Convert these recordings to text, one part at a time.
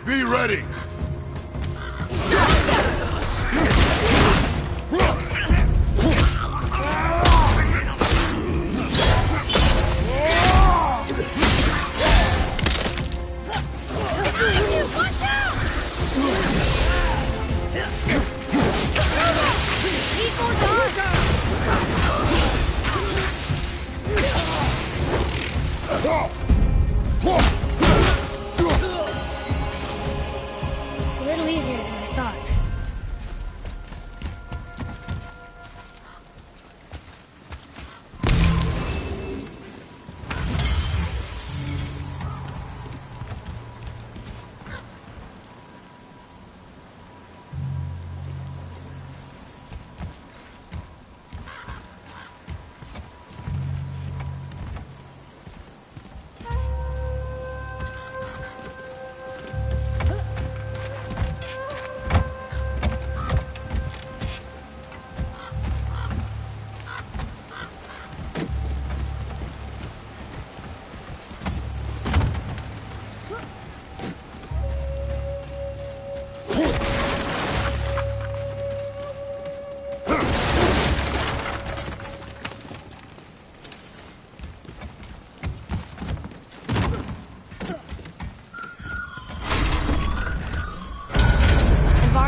Be ready! A little easier than I thought.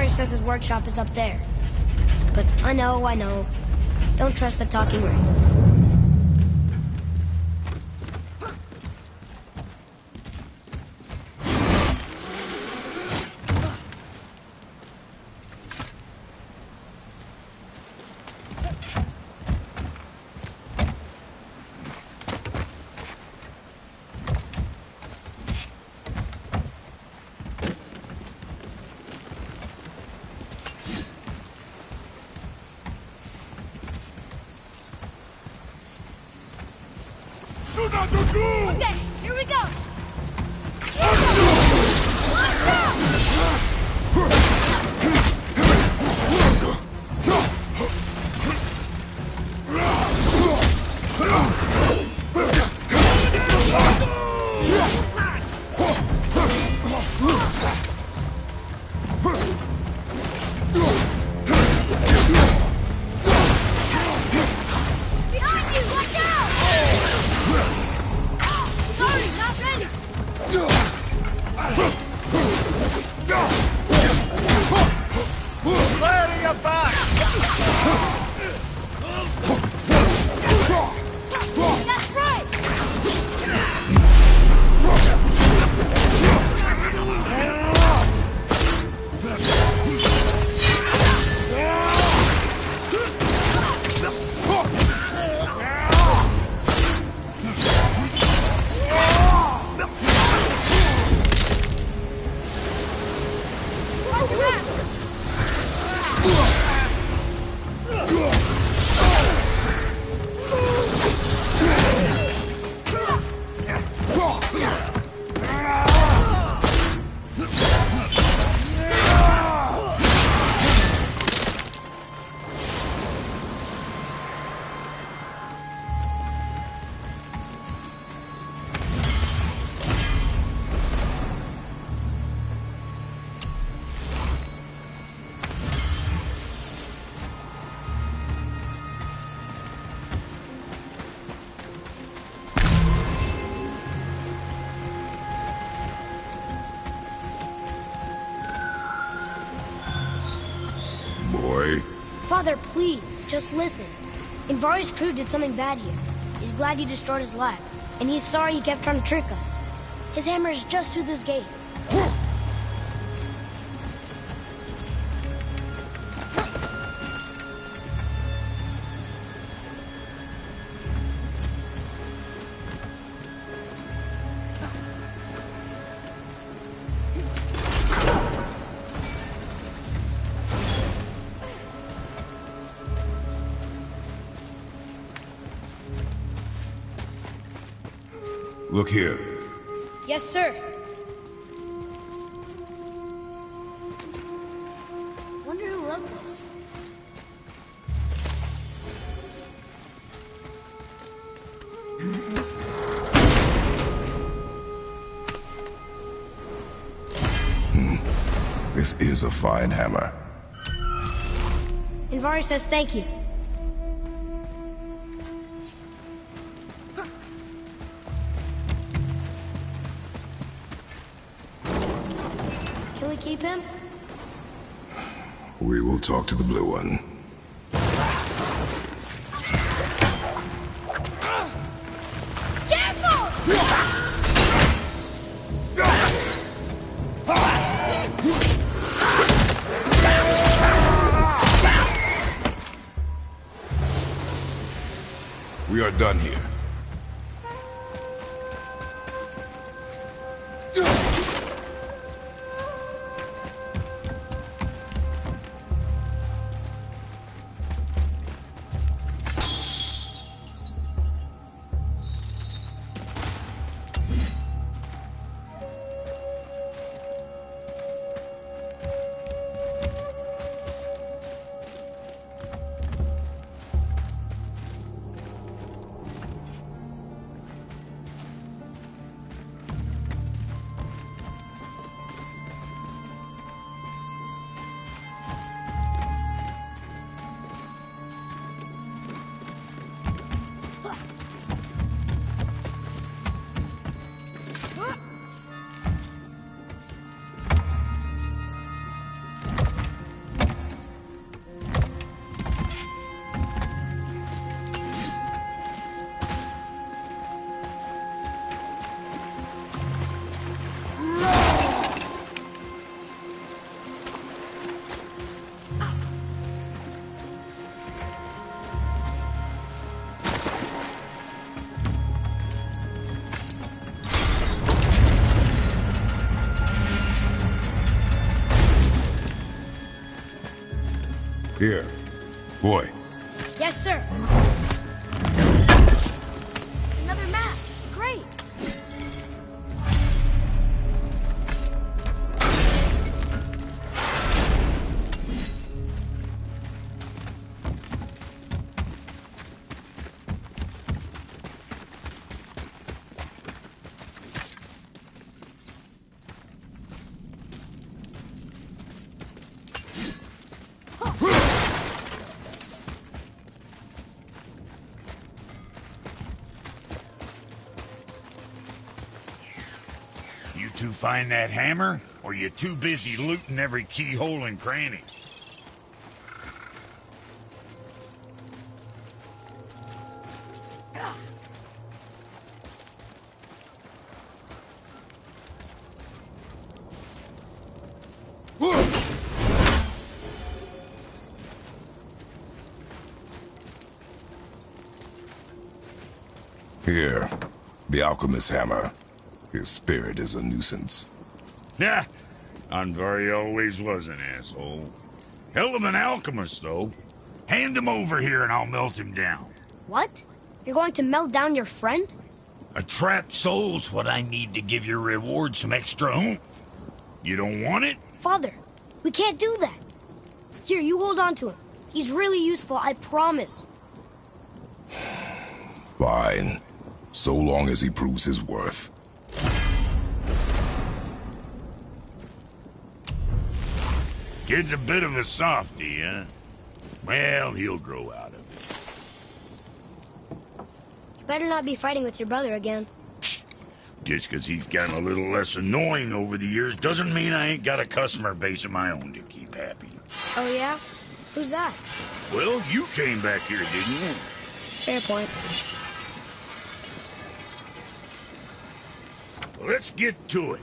Says his workshop is up there. But I know. Don't trust the talking ring. Okay, here we go! Father, please, just listen. Invari's crew did something bad here. He's glad you destroyed his lab, and he's sorry he kept trying to trick us. His hammer is just through this gate. Look here. Yes, sir. Wonder who wrote this. This is a fine hammer. Invari says thank you. Can we keep him? We will talk to the blue one. We are done here. Here. Boy. Yes, sir. Another map. Great. You two find that hammer, or you too busy looting every keyhole and cranny? Here. The alchemist's hammer. His spirit is a nuisance. Yeah, Anvari always was an asshole. Hell of an alchemist, though. Hand him over here and I'll melt him down. What? You're going to melt down your friend? A trapped soul's what I need to give your reward some extra oomph. You don't want it? Father, we can't do that. Here, you hold on to him. He's really useful, I promise. Fine. So long as he proves his worth. Kid's a bit of a softy, huh? Well, he'll grow out of it. You better not be fighting with your brother again. Just 'cause he's gotten a little less annoying over the years doesn't mean I ain't got a customer base of my own to keep happy. Oh, yeah? Who's that? Well, you came back here, didn't you? Fair point. Let's get to it.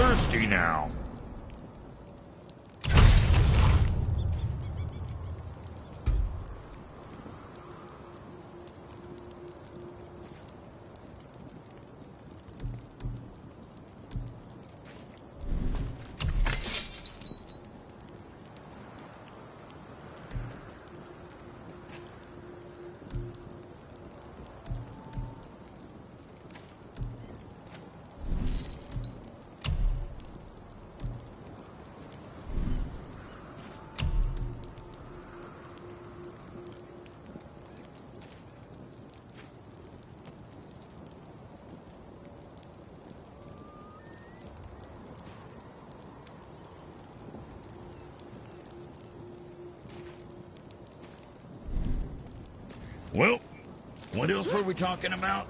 thirsty now. Well, what else were we talking about?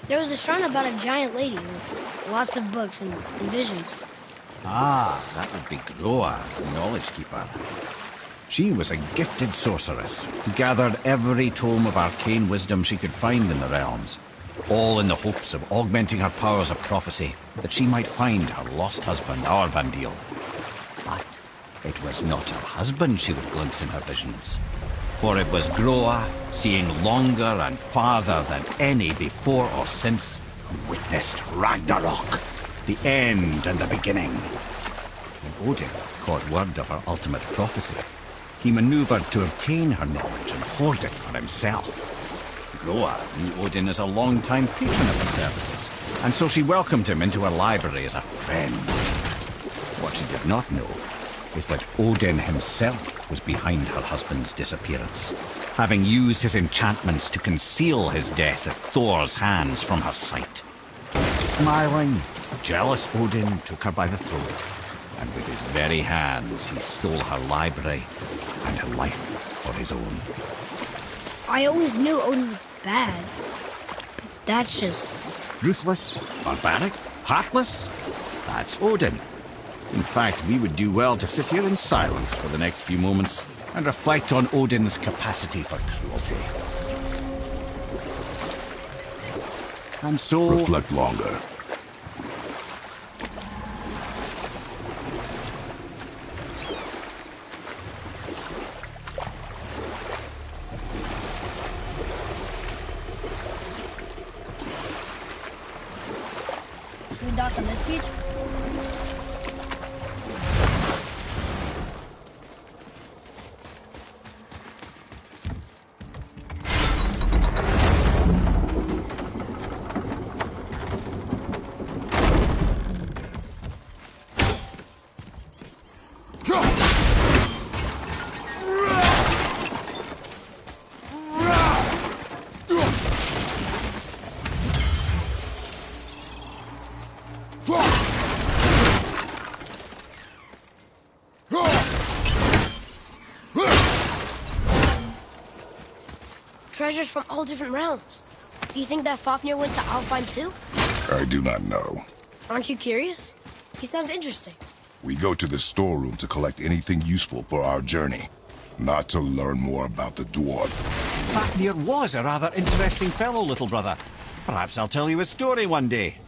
There was a shrine about a giant lady with lots of books and visions. Ah, that would be Groa, the Knowledge Keeper. She was a gifted sorceress who gathered every tome of arcane wisdom she could find in the realms, all in the hopes of augmenting her powers of prophecy, that she might find her lost husband, Arvandil. But it was not her husband she would glimpse in her visions, for it was Groa, seeing longer and farther than any before or since, who witnessed Ragnarok, the end and the beginning. When Odin caught word of her ultimate prophecy, he maneuvered to obtain her knowledge and hoard it for himself. Groa knew Odin as a long-time patron of her services, and so she welcomed him into her library as a friend. What she did not know is that Odin himself was behind her husband's disappearance, having used his enchantments to conceal his death at Thor's hands from her sight. Smiling, jealous Odin took her by the throat, and with his very hands he stole her library and her life for his own. I always knew Odin was bad. That's just... Ruthless, barbaric, heartless? That's Odin. In fact, we would do well to sit here in silence for the next few moments and reflect on Odin's capacity for cruelty. And so... Reflect longer. Should we dock on this beach? Treasures from all different realms. Do you think that Fafnir went to Alfheim too? I do not know. Aren't you curious? He sounds interesting. We go to the storeroom to collect anything useful for our journey, not to learn more about the dwarf. Fafnir was a rather interesting fellow, little brother. Perhaps I'll tell you a story one day.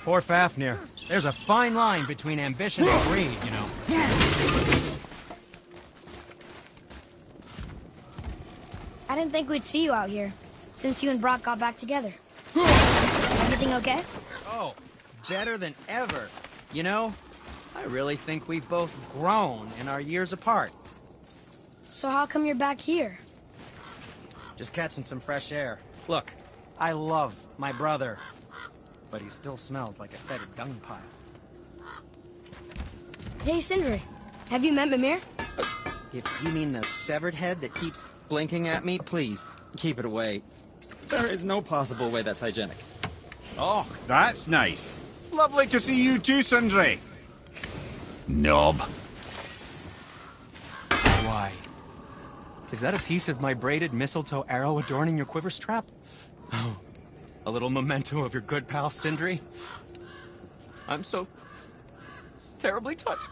Poor Fafnir. There's a fine line between ambition and greed, you know. I didn't think we'd see you out here, since you and Brok got back together. Everything okay? Oh, better than ever. You know, I really think we've both grown in our years apart. So how come you're back here? Just catching some fresh air. Look, I love my brother, but he still smells like a fetid dung pile. Hey, Sindri. Have you met Mimir? If you mean the severed head that keeps blinking at me, please, keep it away. There is no possible way that's hygienic. Oh, that's nice. Lovely to see you too, Sindri. Knob. Why? Is that a piece of my braided mistletoe arrow adorning your quiver strap? Oh, a little memento of your good pal, Sindri? I'm so terribly touched.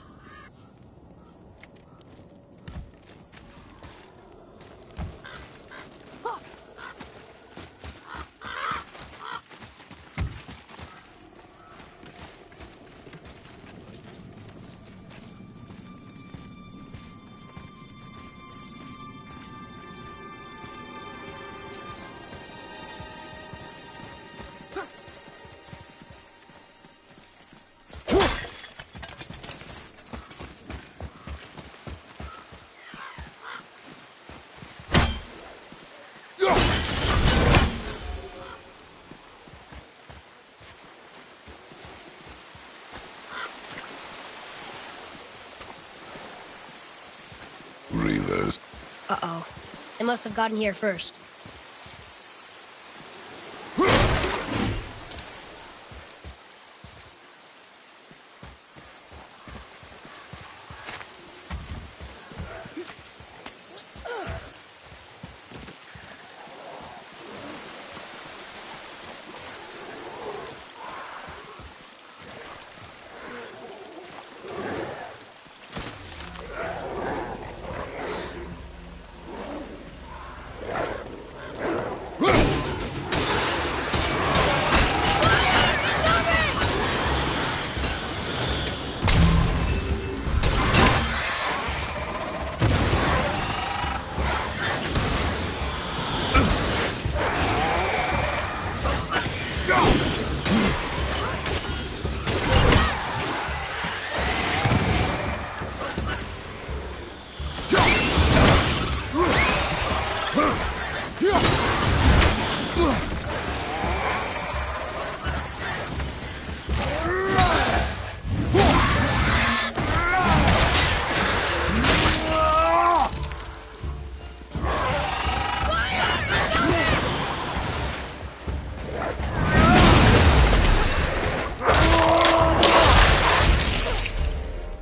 Uh-oh. They must have gotten here first.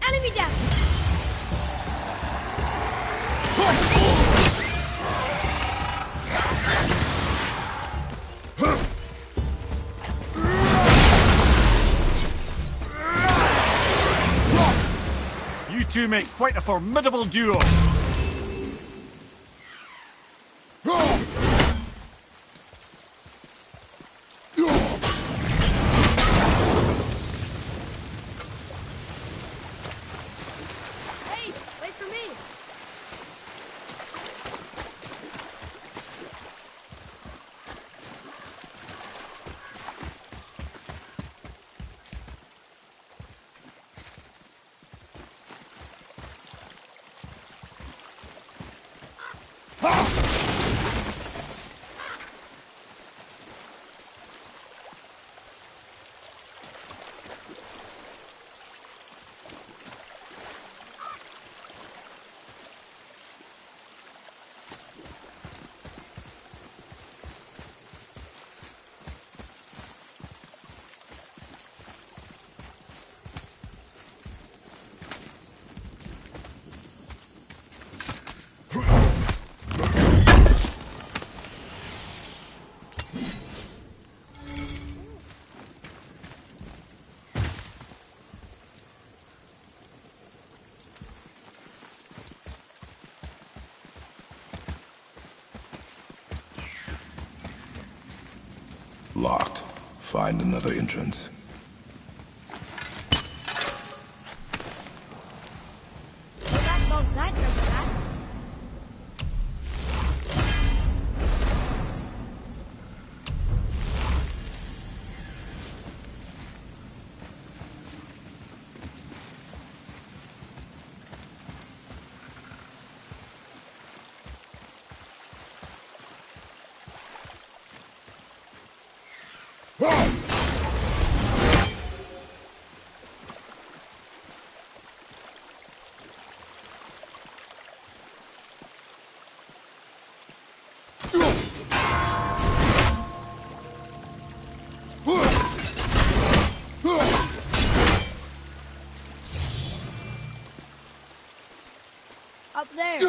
Enemy down! You two make quite a formidable duo. Hey, wait for me! Locked. Find another entrance. Well, that solves that treasure map. Up there.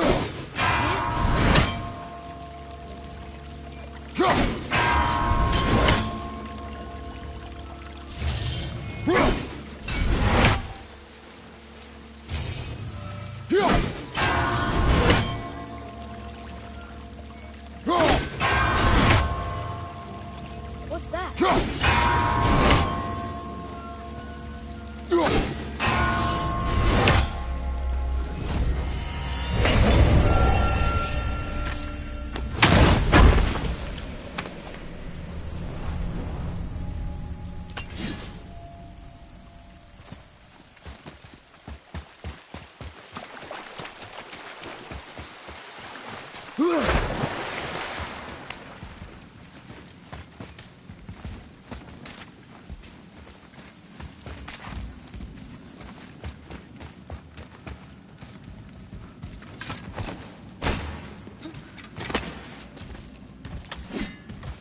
What's that?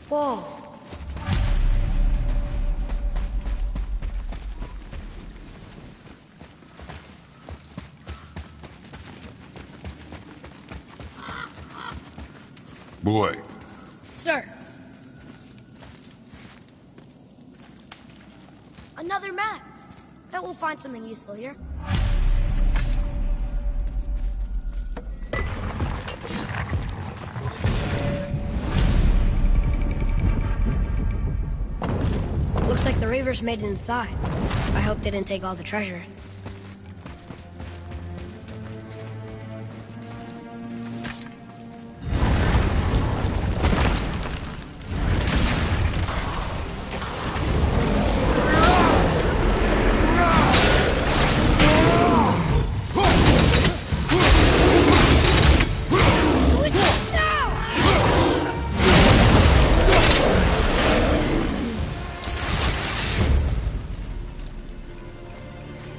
Whoa. Boy, Sir. Another map. Bet we'll find something useful here. Looks like the Reavers made it inside. I hope they didn't take all the treasure.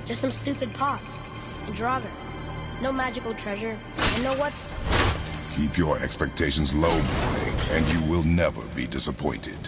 Just some stupid pots and Draugr. No magical treasure, and no what's. keep your expectations low, boy, and you will never be disappointed.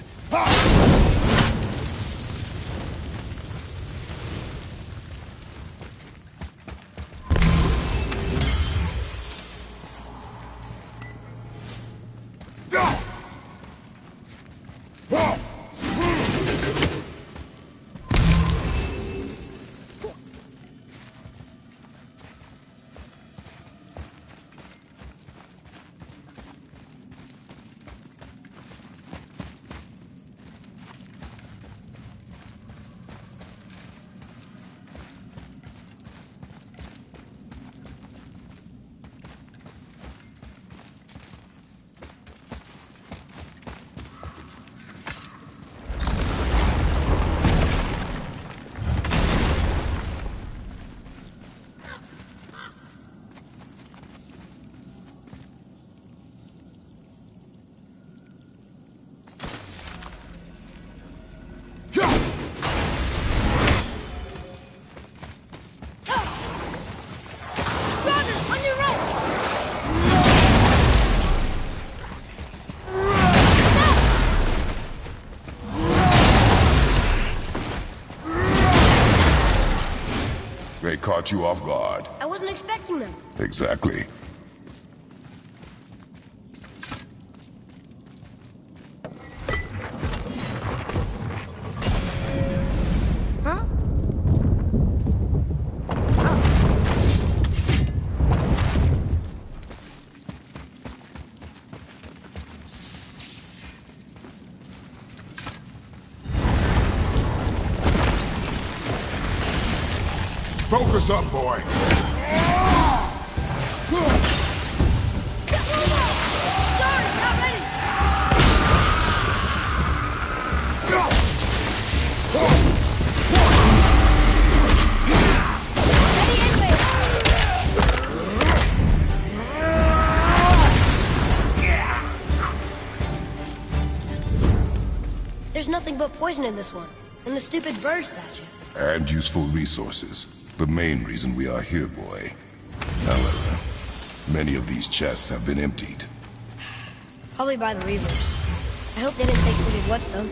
They caught you off guard. I wasn't expecting them. Exactly. Huh? Focus up, boy. Sorry, not ready. Ready anyway. There's nothing but poison in this one, and the stupid bird statue. And useful resources. The main reason we are here, boy. However, many of these chests have been emptied. Probably by the Reavers. I hope they didn't take some good whetstone.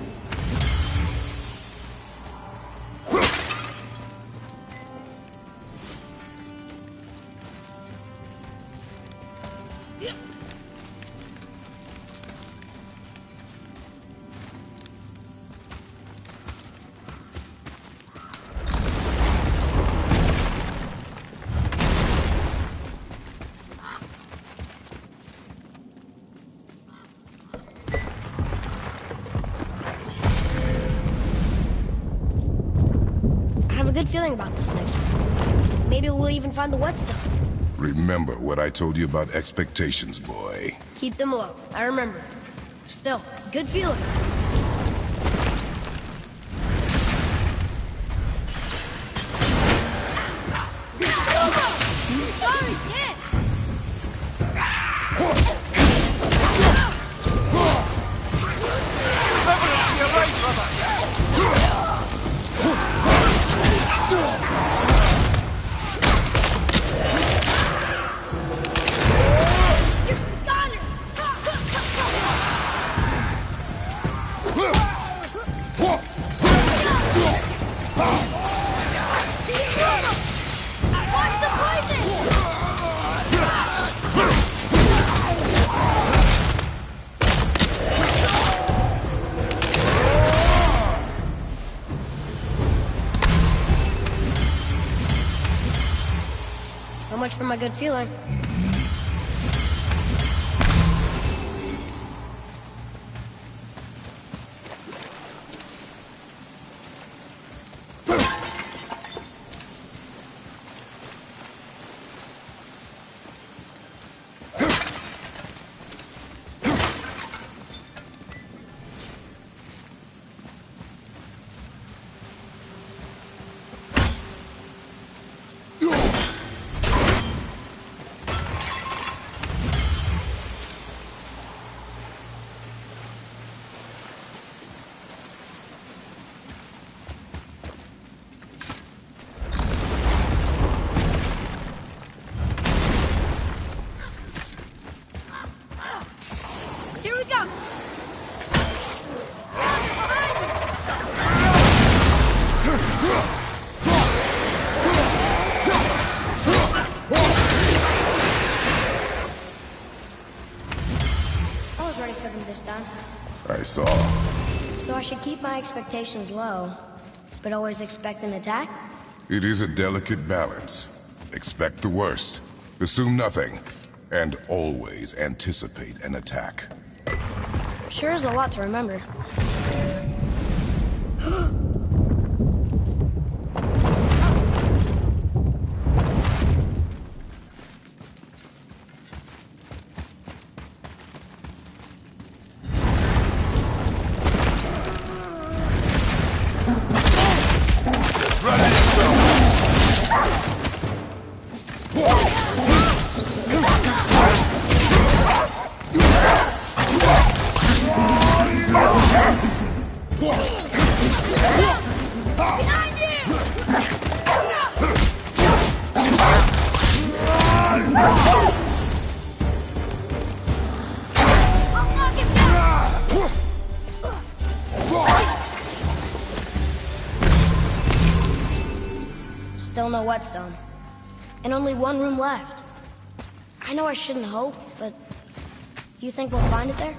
I have a good feeling about this next one. Maybe we'll even find the whetstone. Remember what I told you about expectations, boy. Keep them low. I remember. Still, good feeling. Sorry, Dad. Got her! a good feeling. Here we go. I was ready for them this time. I saw. So I should keep my expectations low, but always expect an attack? It is a delicate balance. Expect the worst, assume nothing, and always anticipate an attack. Sure is a lot to remember. I'll knock him down. Still no whetstone. And only one room left. I know I shouldn't hope, but do you think we'll find it there?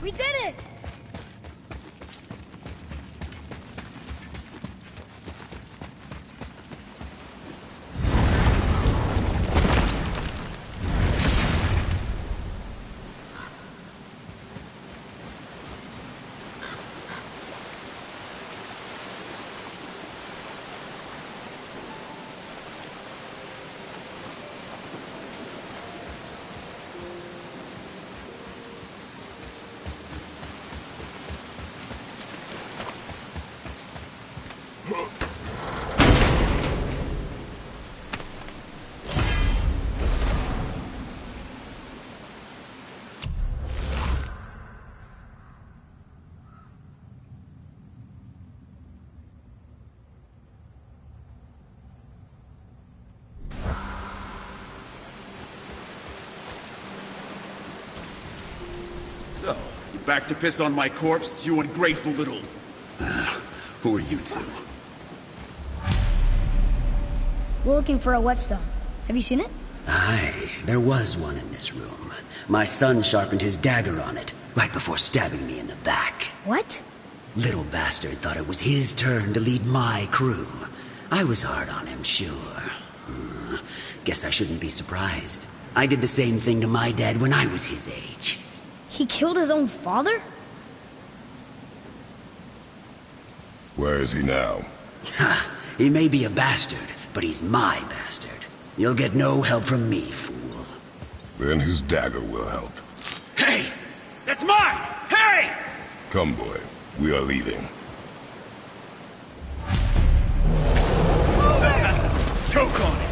We did it. So, you back to piss on my corpse, you ungrateful little... who are you two? We're looking for a whetstone. Have you seen it? Aye, there was one in this room. My son sharpened his dagger on it, right before stabbing me in the back. What? Little bastard thought it was his turn to lead my crew. I was hard on him, sure. Guess I shouldn't be surprised. I did the same thing to my dad when I was his age. He killed his own father? Where is he now? Ha! He may be a bastard, but he's my bastard. You'll get no help from me, fool. Then his dagger will help. Hey! That's mine! Hey! Come, boy. We are leaving. Choke on it!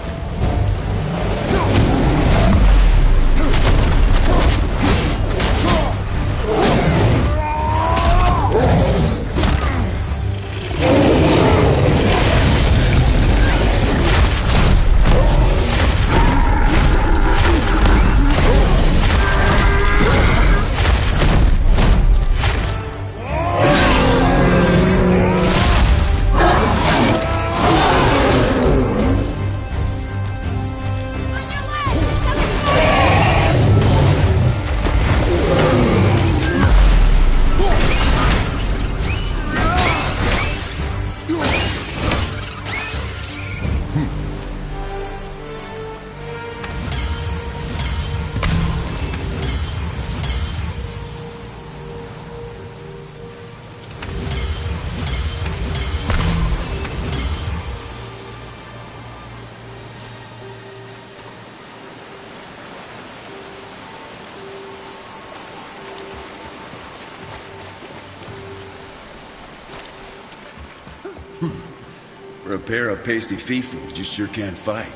For a pair of pasty fifos, you sure can't fight.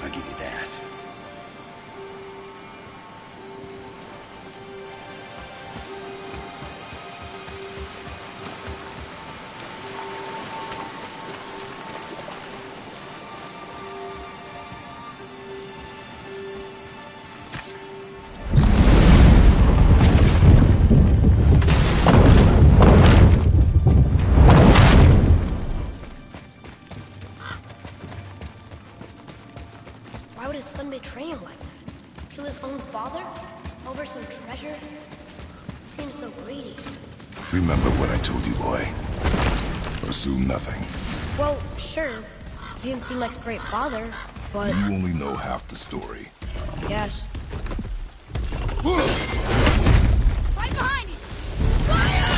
I'll give you that. Why would his son betray him like that? Kill his own father? Over some treasure? Seems so greedy. Remember what I told you, boy. Assume nothing. Well, sure. He didn't seem like a great father, but... You only know half the story. I guess. Right behind you! Fire!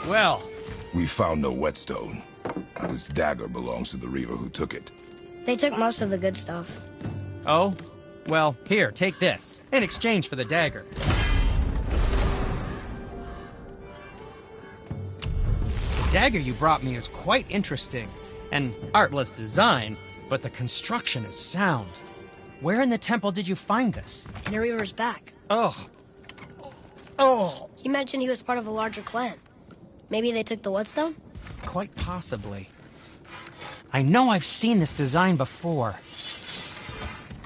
Well, We found no whetstone. This dagger belongs to the Reaver who took it. They took most of the good stuff. Oh? Well, here, take this. In exchange for the dagger. The dagger you brought me is quite interesting. An artless design, but the construction is sound. Where in the temple did you find this? In the Reaver's back. Ugh. Oh! He mentioned he was part of a larger clan. Maybe they took the whetstone? Quite possibly. I know I've seen this design before.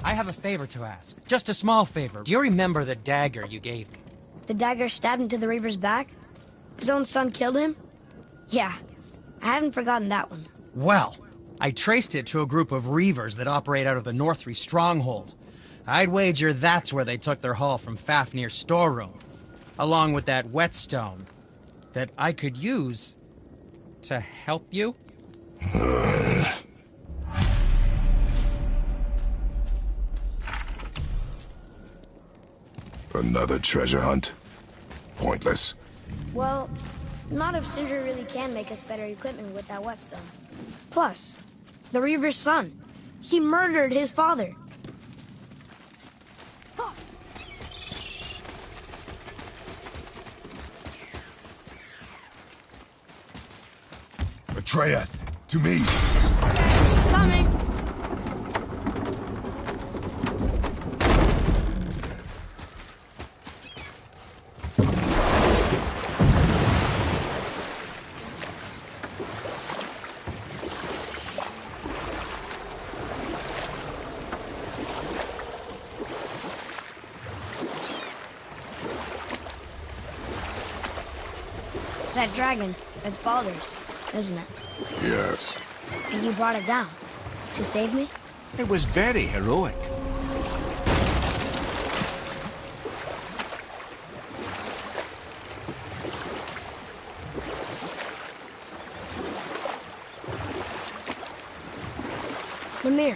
I have a favor to ask. Just a small favor. Do you remember the dagger you gave me? The dagger stabbed into the Reaver's back? His own son killed him? Yeah, I haven't forgotten that one. Well, I traced it to a group of Reavers that operate out of the Northry stronghold. I'd wager that's where they took their haul from Fafnir's storeroom, along with that whetstone that I could use to help you. Another treasure hunt? Pointless. Well, not if Sindri really can make us better equipment with that whetstone. Plus, the Reaver's son. He murdered his father. Atreus, to me! Coming! That dragon, that's Baldur's, isn't it? Yes. And you brought it down to save me? It was very heroic. Lemire,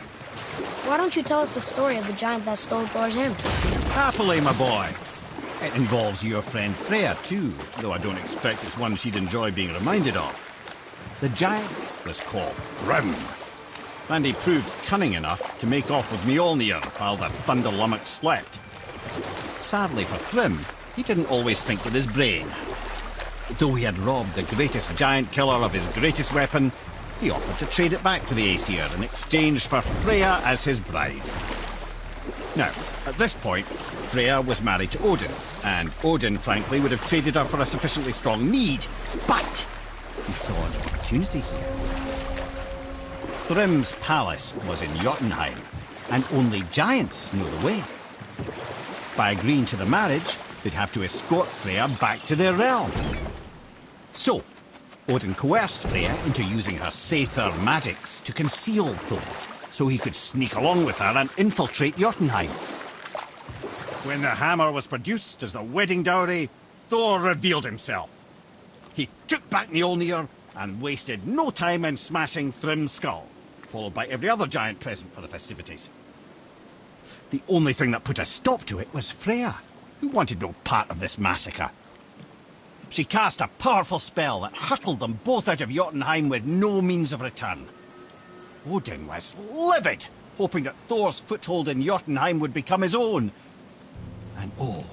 why don't you tell us the story of the giant that stole Thor's hammer? Happily, my boy. It involves your friend Freya, too, though I don't expect it's one she'd enjoy being reminded of. The giant was called Thrym, and he proved cunning enough to make off with Mjolnir while the Thunder Lummox slept. Sadly for Thrym, he didn't always think with his brain. Though he had robbed the greatest giant killer of his greatest weapon, he offered to trade it back to the Aesir in exchange for Freya as his bride. Now, at this point, Freya was married to Odin, and Odin, frankly, would have traded her for a sufficiently strong need, but he saw an opportunity here. Thrym's palace was in Jotunheim, and only giants know the way. By agreeing to the marriage, they'd have to escort Freya back to their realm. So, Odin coerced Freya into using her Seithar magics to conceal Thor, so he could sneak along with her and infiltrate Jotunheim. When the hammer was produced as the wedding dowry, Thor revealed himself. He took back Mjolnir and wasted no time in smashing Thrym's skull, followed by every other giant present for the festivities. The only thing that put a stop to it was Freya, who wanted no part of this massacre. She cast a powerful spell that hurtled them both out of Jotunheim with no means of return. Odin was livid, hoping that Thor's foothold in Jotunheim would become his own. And oh,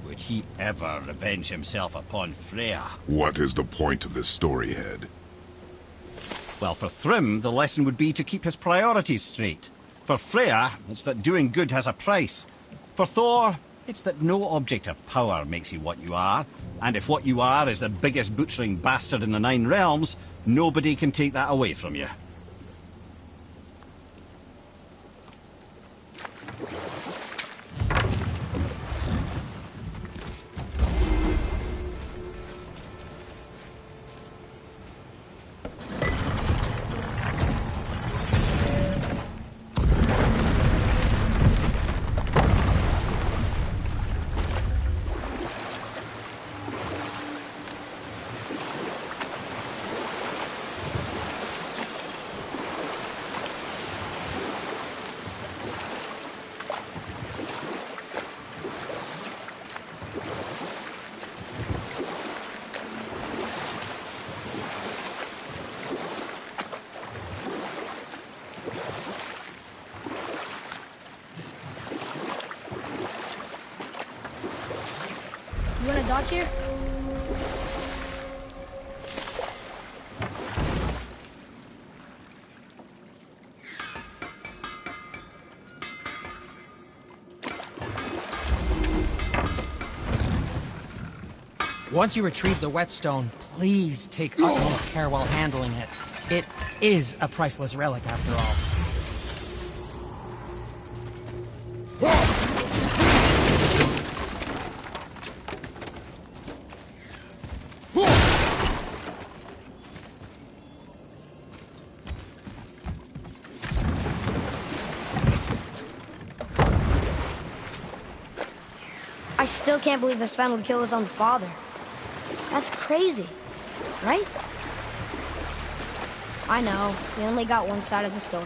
would he ever revenge himself upon Freya? What is the point of this story, Head? Well, for Thrym, the lesson would be to keep his priorities straight. For Freya, it's that doing good has a price. For Thor, it's that no object of power makes you what you are. And if what you are is the biggest butchering bastard in the Nine Realms, nobody can take that away from you. You want to dock here? Once you retrieve the whetstone, please take utmost care while handling it. It is a priceless relic, after all. I still can't believe his son would kill his own father. That's crazy, right? I know, we only got one side of the story.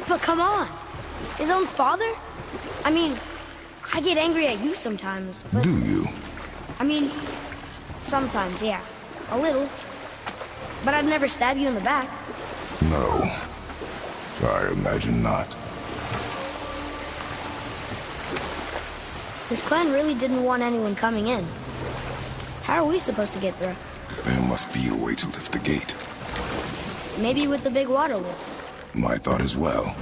But come on! His own father? I mean, I get angry at you sometimes, but... Do you? I mean, sometimes, yeah. A little. But I'd never stab you in the back. No. I imagine not. This clan really didn't want anyone coming in. How are we supposed to get through? There must be a way to lift the gate. Maybe with the big water wheel. My thought as well.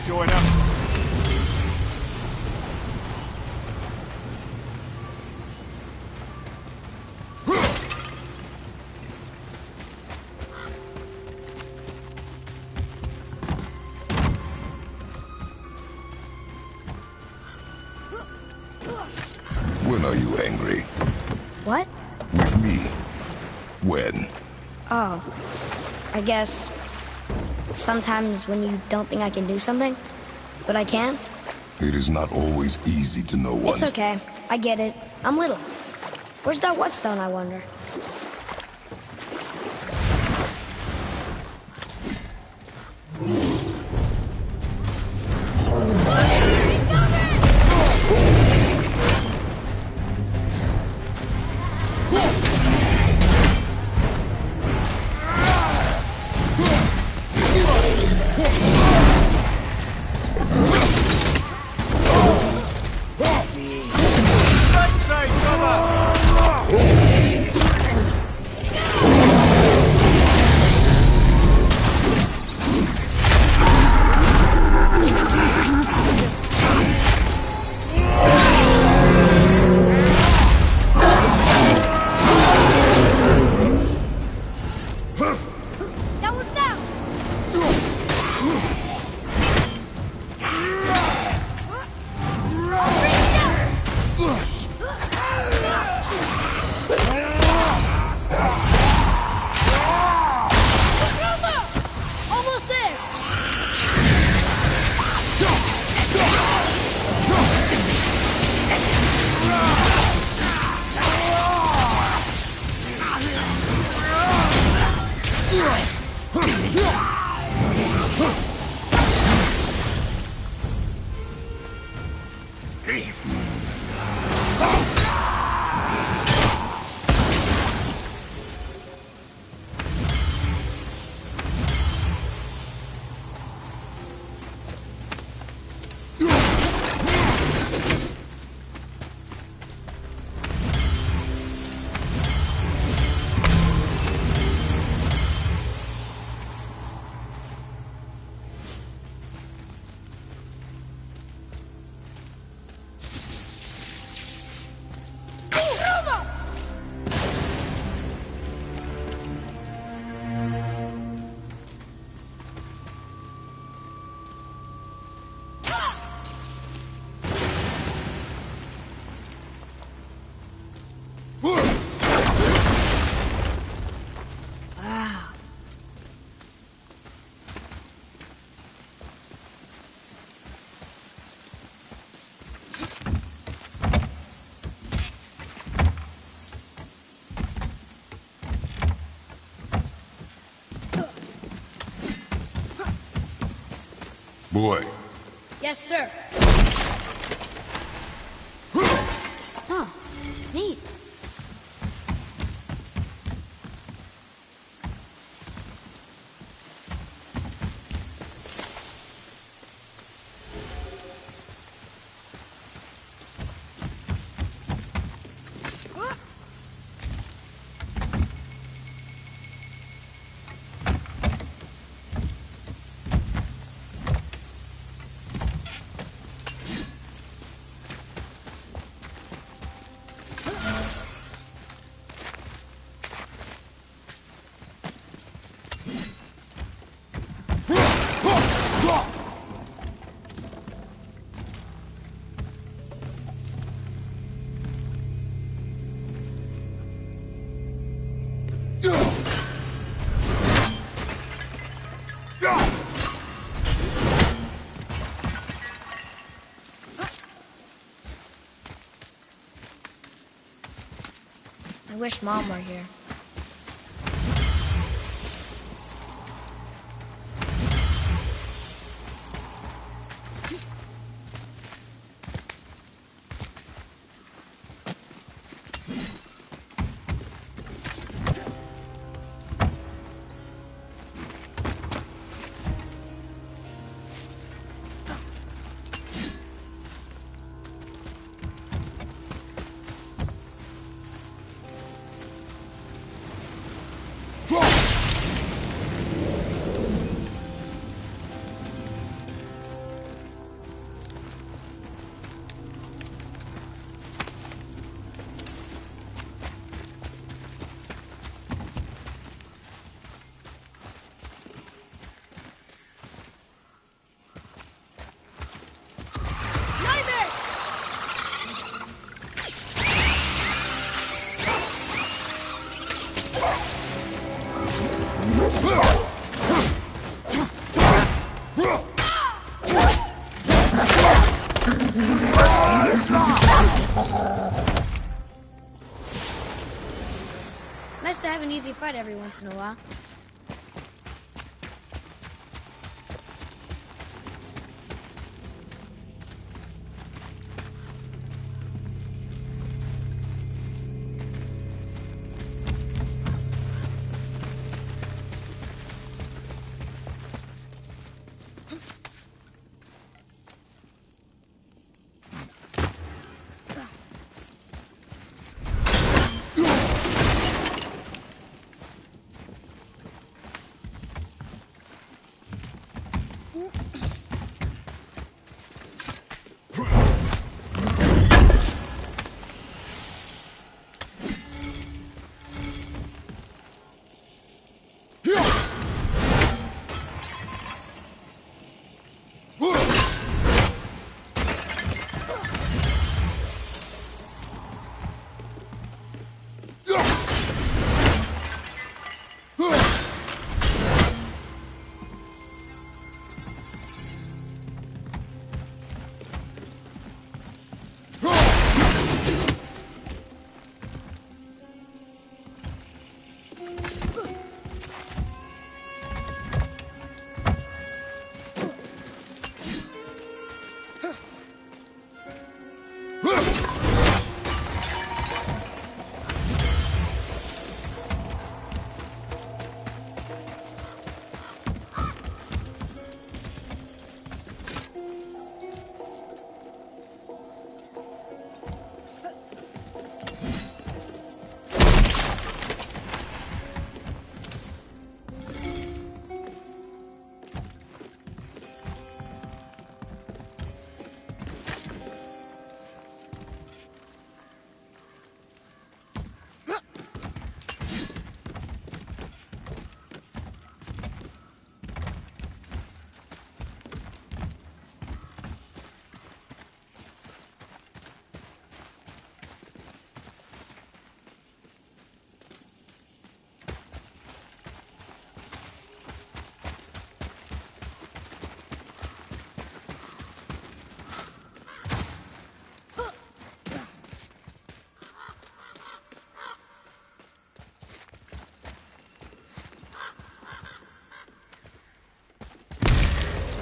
join up. When are you angry? What? With me. When? Oh, I guess sometimes when you don't think I can do something, but I can. It is not always easy to know one. It's okay. I get it. I'm little. Where's that whetstone, I wonder? Boy. Yes, sir. Huh. Neat. I wish Mom were here. to have an easy fight every once in a while.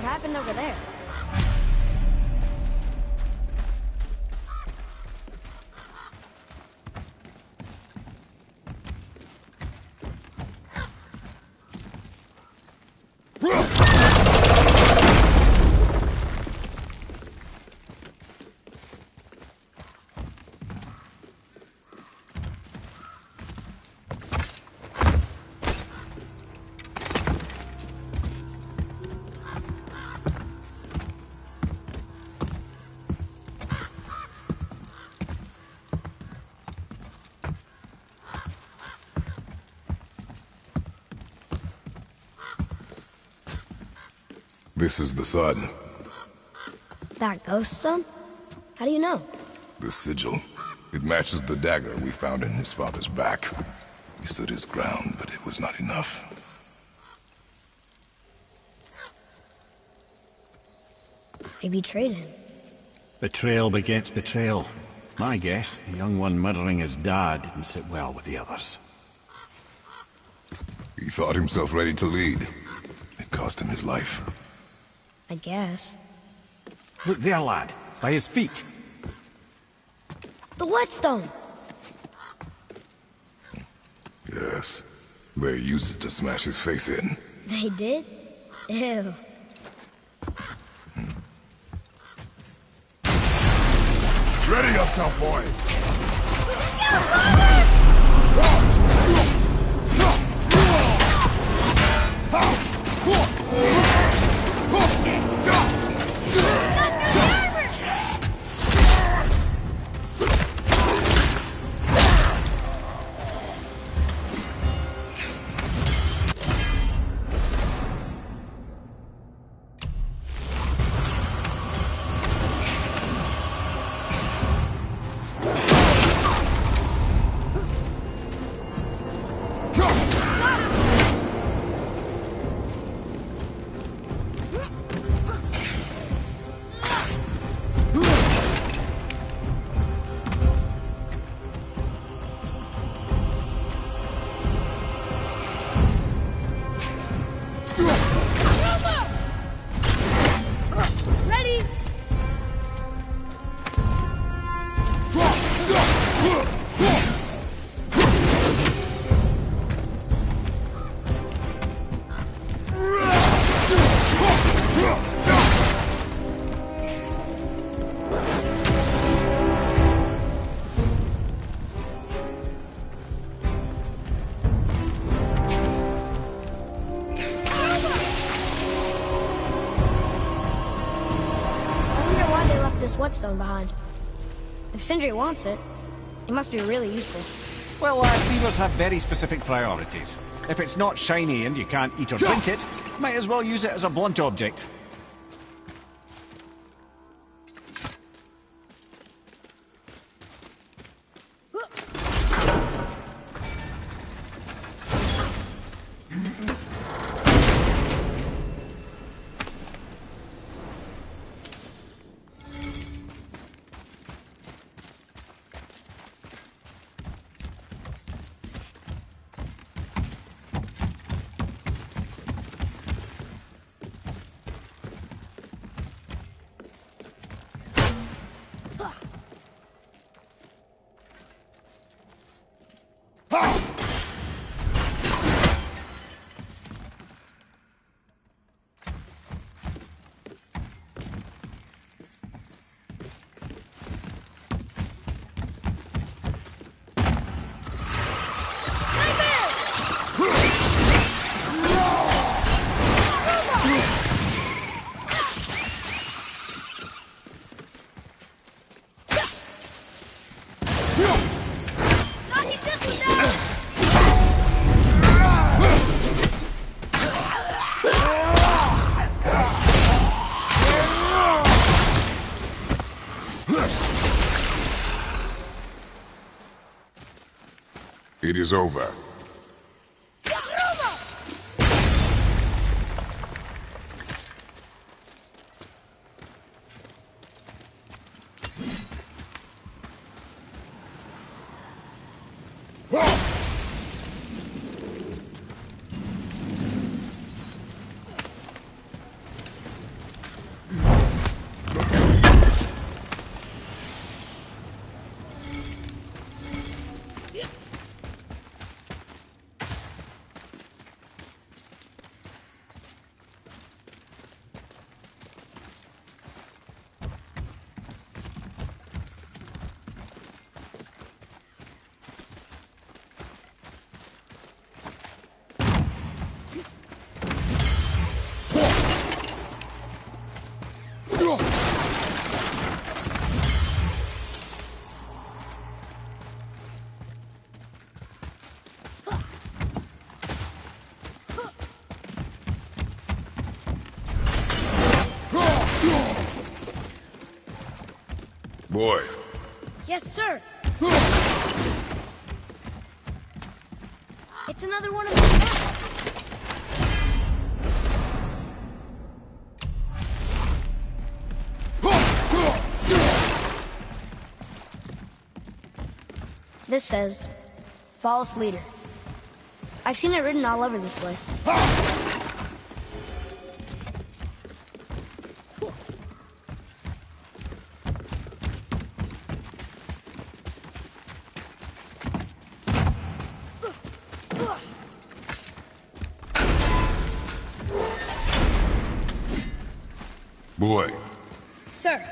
What happened over there? This is the sun. That ghost son? How do you know? The sigil. It matches the dagger we found in his father's back. He stood his ground, but it was not enough. They betrayed him. Betrayal begets betrayal. My guess, the young one murdering his dad didn't sit well with the others. He thought himself ready to lead. It cost him his life. I guess. Look there, lad. By his feet. The whetstone! Yes. They used it to smash his face in. They did? Ew. Ready up, tough boy! this whetstone behind. If Sindri wants it, it must be really useful. Well, beavers have very specific priorities. If it's not shiny and you can't eat or drink it, might as well use it as a blunt object. It is over. Boy. Yes, sir. It's another one of my This says, false leader. I've seen it written all over this place. Boy. Sir.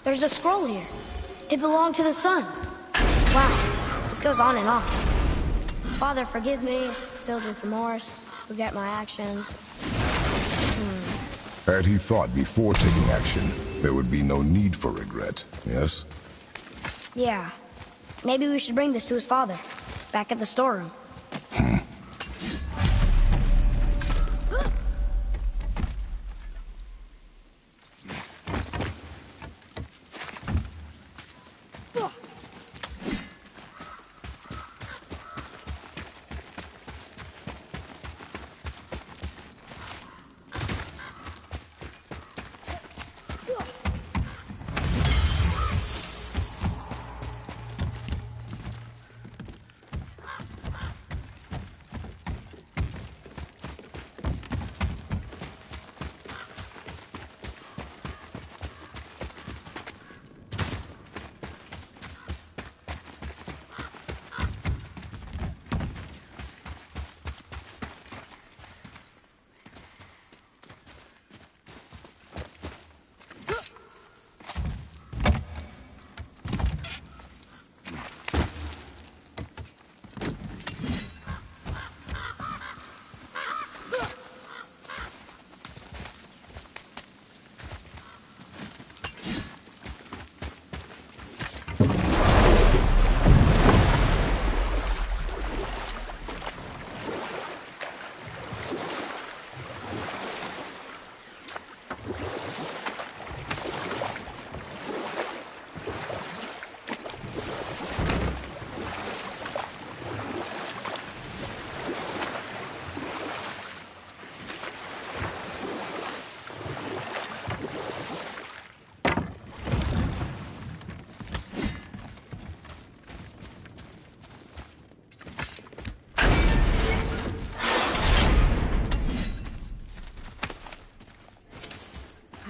There's a scroll here. It belonged to the sun. Wow, this goes on and on. Father, forgive me, filled with remorse, forget my actions. Had he thought before taking action, there would be no need for regret, yes? Yeah. Maybe we should bring this to his father, back at the storeroom.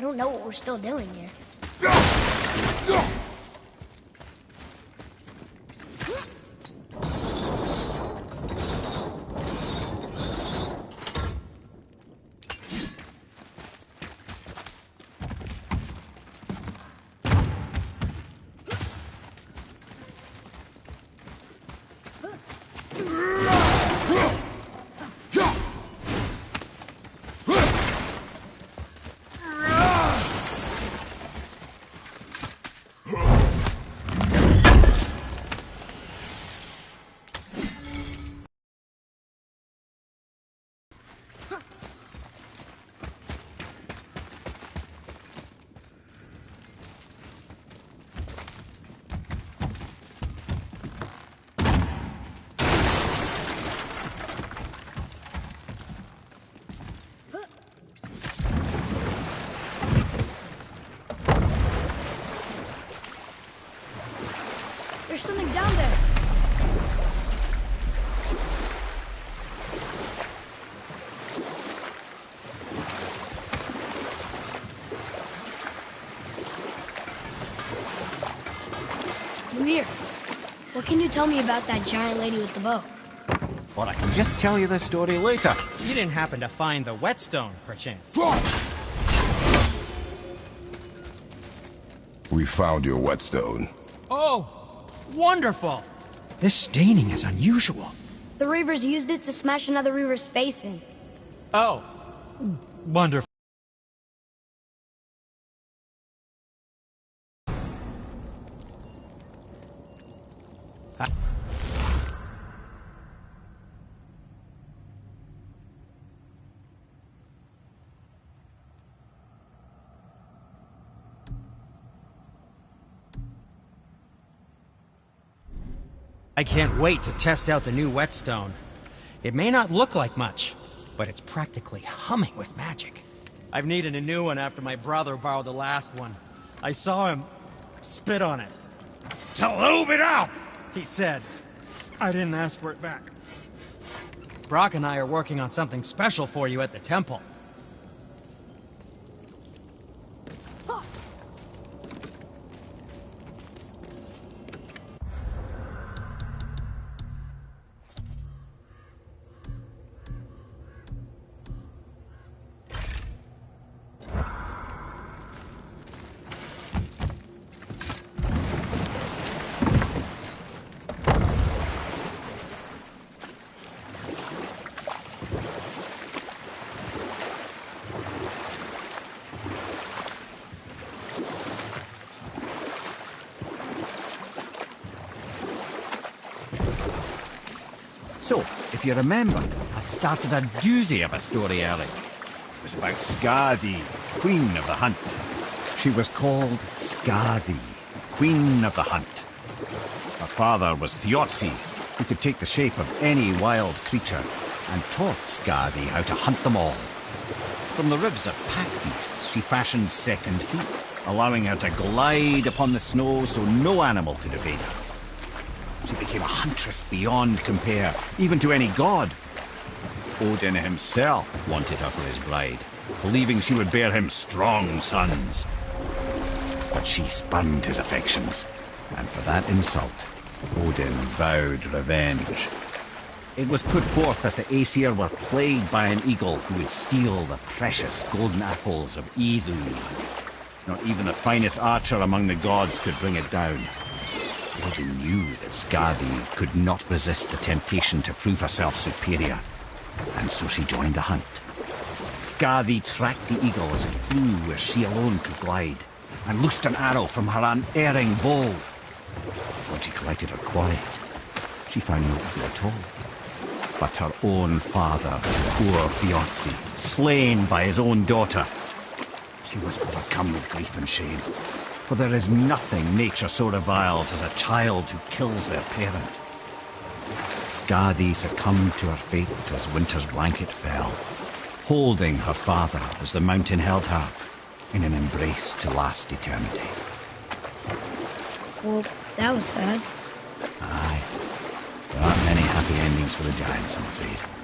don't know what we're still doing here. There's something down there. Ymir, what can you tell me about that giant lady with the bow? Or I can just tell you the story later. You didn't happen to find the whetstone, perchance? We found your whetstone. Oh, wonderful! This staining is unusual. The Reavers used it to smash another Reaver's face in. Oh, wonderful. I can't wait to test out the new whetstone. It may not look like much, but it's practically humming with magic. I've needed a new one after my brother borrowed the last one. I saw him spit on it. To lube it up! He said. I didn't ask for it back. Brok and I are working on something special for you at the temple. So, if you remember, I started a doozy of a story earlier. It was about Skadi, Queen of the Hunt. She was called Skadi, Queen of the Hunt. Her father was Thiotzi, who could take the shape of any wild creature, and taught Skadi how to hunt them all. From the ribs of pack beasts, she fashioned second feet, allowing her to glide upon the snow so no animal could evade her. She became a huntress beyond compare, even to any god. Odin himself wanted her for his bride, believing she would bear him strong sons. But she spurned his affections, and for that insult, Odin vowed revenge. It was put forth that the Aesir were plagued by an eagle who would steal the precious golden apples of Idun. Not even the finest archer among the gods could bring it down. Odin knew that Skadi could not resist the temptation to prove herself superior, and so she joined the hunt. Skadi tracked the eagle as it flew where she alone could glide, and loosed an arrow from her unerring bow. When she collected her quarry, she found no eagle at all, but her own father, poor Thiotzi, slain by his own daughter. She was overcome with grief and shame. For there is nothing nature so reviles as a child who kills their parent. Skadi succumbed to her fate as winter's blanket fell, holding her father as the mountain held her in an embrace to last eternity. Well, that was sad. Aye. There aren't many happy endings for the giants, I'm afraid.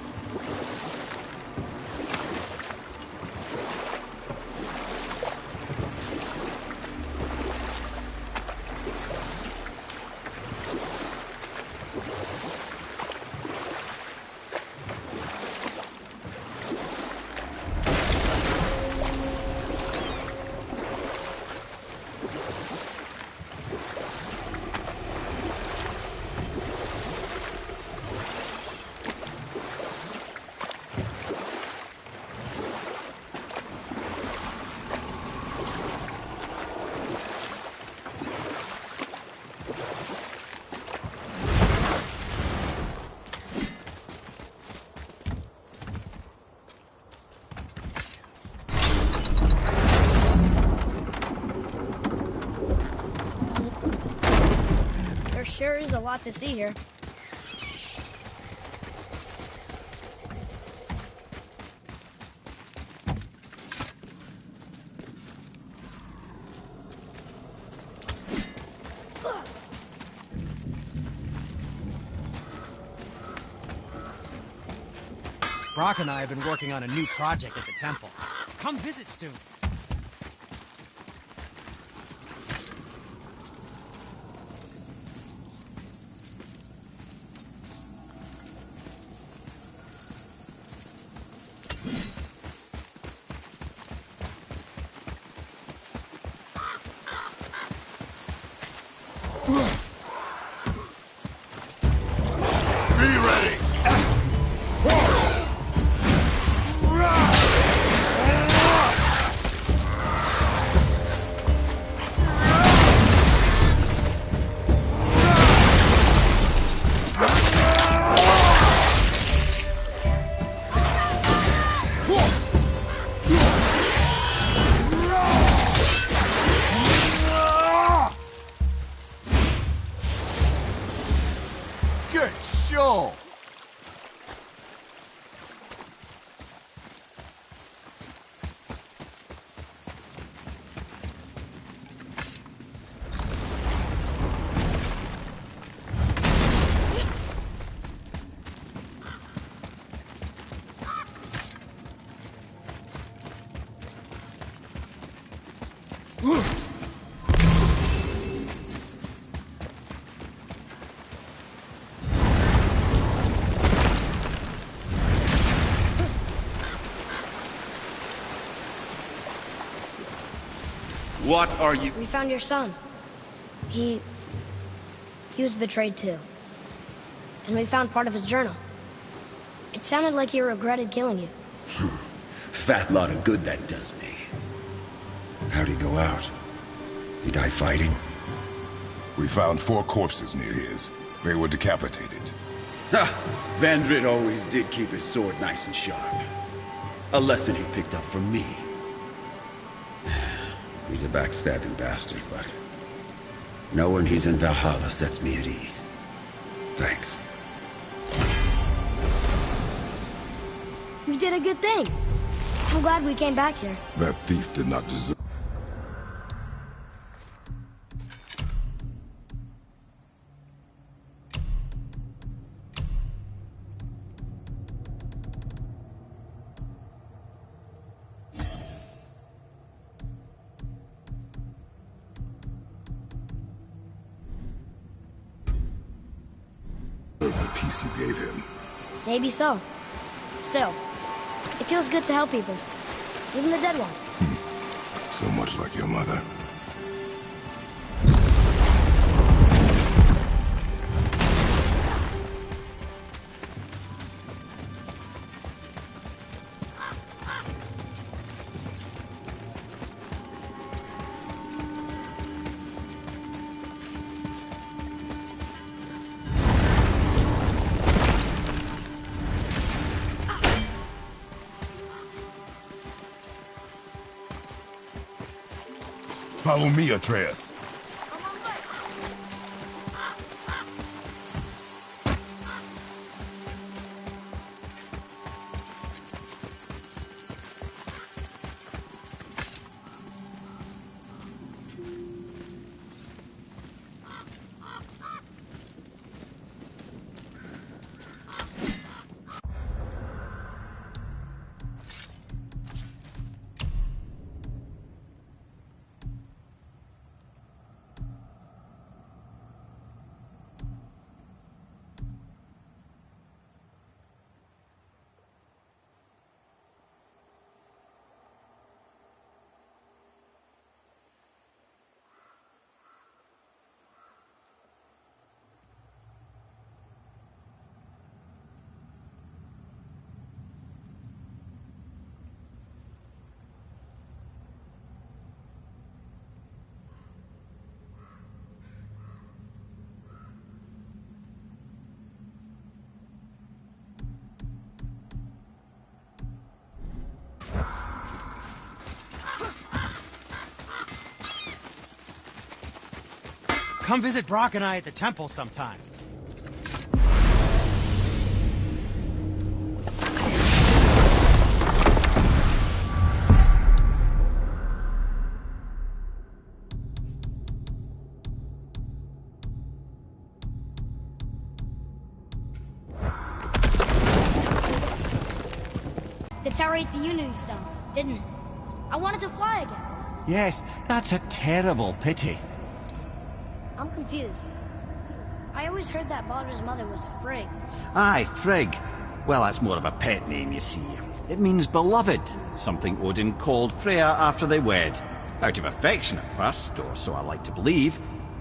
Sure is a lot to see here. Brok and I have been working on a new project at the temple. Come visit soon. What are you... We found your son. He was betrayed too. And we found part of his journal. It sounded like he regretted killing you. Fat lot of good that does me. How'd he go out? He die fighting? We found 4 corpses near his. They were decapitated. Ha! Vandrid always did keep his sword nice and sharp. A lesson he picked up from me. He's a backstabbing bastard, but knowing he's in Valhalla sets me at ease. Thanks. We did a good thing. I'm glad we came back here. That thief did not deserve... the piece you gave him. Maybe so. Still, it feels good to help people. Even the dead ones. So much like your mother. Follow me, Atreus. Come visit Brok and I at the temple sometime. The tower ate the Unity Stone, didn't it? I wanted to fly again. Yes, that's a terrible pity. I'm confused. I always heard that Baldur's mother was Frigg. Aye, Frigg. Well, that's more of a pet name, you see. It means beloved, something Odin called Freya after they wed. Out of affection at first, or so I like to believe.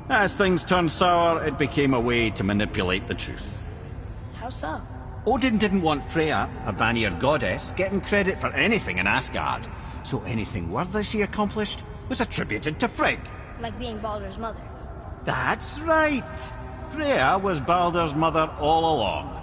As things turned sour, it became a way to manipulate the truth. How so? Odin didn't want Freya, a Vanir goddess, getting credit for anything in Asgard. So anything worthy she accomplished was attributed to Frigg. Like being Baldur's mother. That's right. Freya was Baldur's mother all along.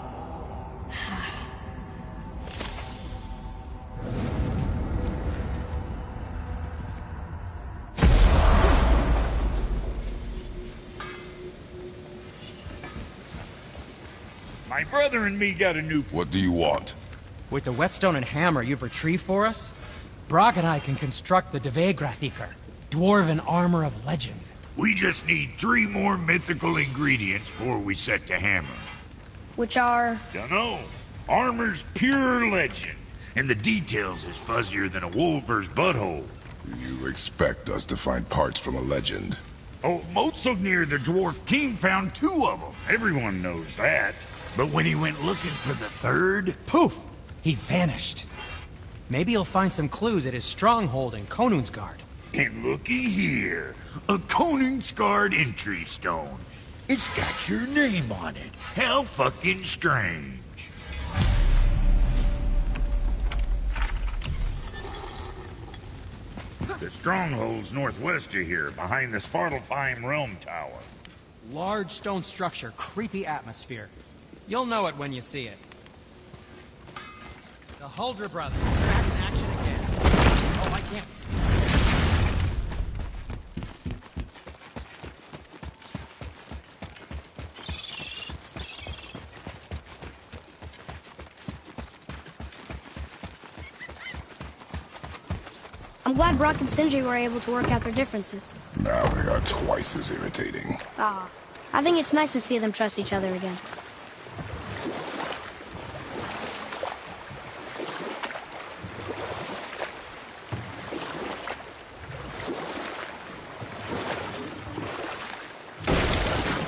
My brother and me got a new... What do you want? With the whetstone and hammer you've retrieved for us, Brok and I can construct the Dvegrathikr, dwarven armor of legend. We just need 3 more mythical ingredients before we set to hammer. Which are... Dunno. Armor's pure legend, and the details is fuzzier than a wolver's butthole. You expect us to find parts from a legend? Oh, Motsognir the Dwarf King found 2 of them. Everyone knows that. But when he went looking for the 3rd... Poof! He vanished. Maybe he'll find some clues at his stronghold in Konungsgard. And looky here, a Konungsgard entry stone. It's got your name on it. How fucking strange. The stronghold's northwest of here, behind the Svartalfheim Realm Tower. Large stone structure, creepy atmosphere. You'll know it when you see it. The Huldra brothers, they're back in action again. Oh, I can't... I'm glad Brok and Sindri were able to work out their differences. Now they are twice as irritating. I think it's nice to see them trust each other again.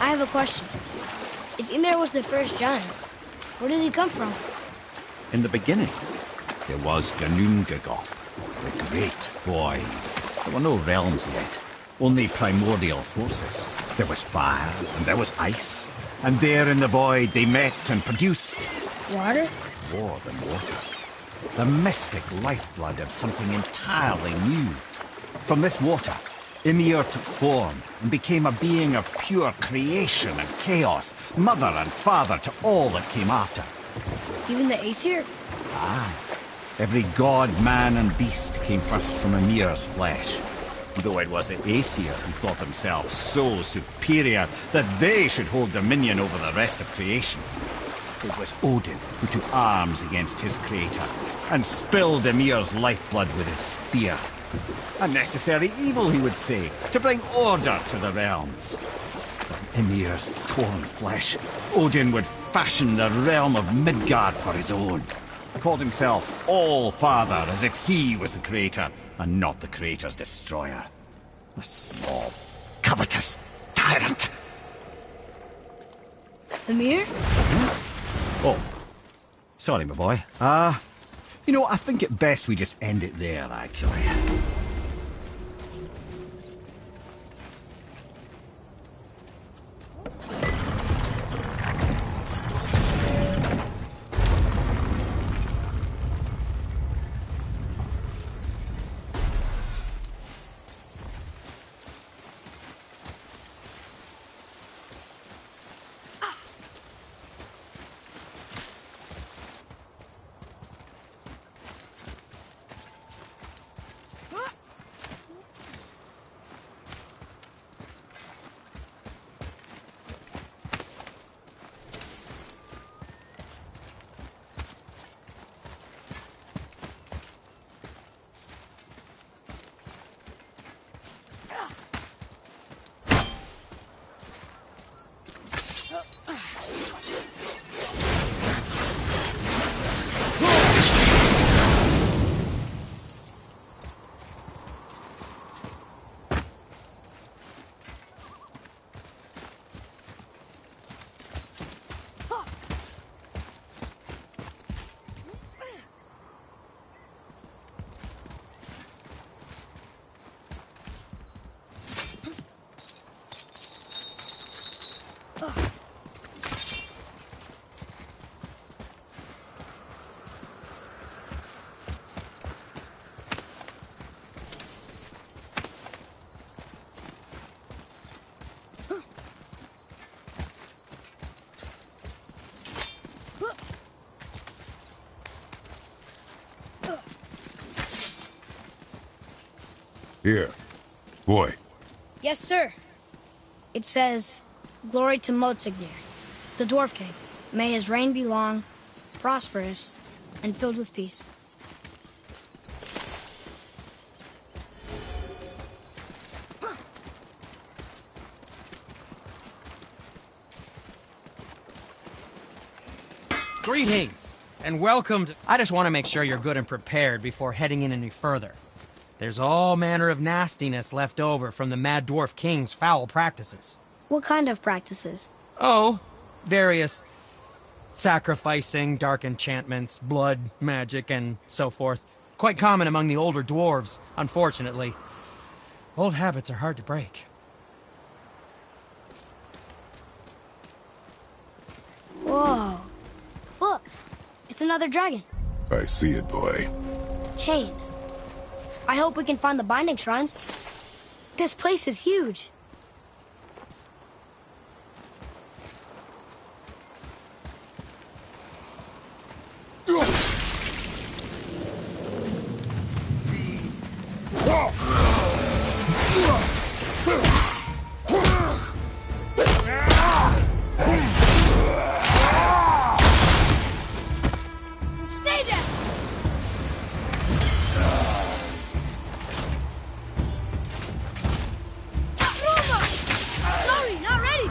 I have a question. If Ymir was the first giant, where did he come from? In the beginning, there was Ginnungagap, the great void. There were no realms yet, only primordial forces. There was fire, and there was ice. And there in the void they met and produced... Water? More than water. The mystic lifeblood of something entirely new. From this water, Ymir took form and became a being of pure creation and chaos, mother and father to all that came after. Even the Aesir? Aye. Every god, man and beast came first from Ymir's flesh. Though it was the Aesir who thought themselves so superior that they should hold dominion over the rest of creation. It was Odin who took arms against his creator and spilled Ymir's lifeblood with his spear. A necessary evil, he would say, to bring order to the realms. From Ymir's torn flesh, Odin would fashion the realm of Midgard for his own. Called himself All-Father, as if he was the creator, and not the creator's destroyer. A small, covetous tyrant. Ymir? Oh. Sorry, my boy. You know, I think it best we just end it there, actually. Here. Boy. Yes, sir. It says, "Glory to Motsignir, the Dwarf King. May his reign be long, prosperous, and filled with peace." Greetings, and welcome to... I just want to make sure you're good and prepared before heading in any further. There's all manner of nastiness left over from the Mad Dwarf King's foul practices. What kind of practices? Oh, various sacrificing, dark enchantments, blood, magic, and so forth. Quite common among the older dwarves, unfortunately. Old habits are hard to break. Whoa. Look, it's another dragon. I see it, boy. Chained. I hope we can find the binding shrines. This place is huge. Stay there! Sorry, not ready!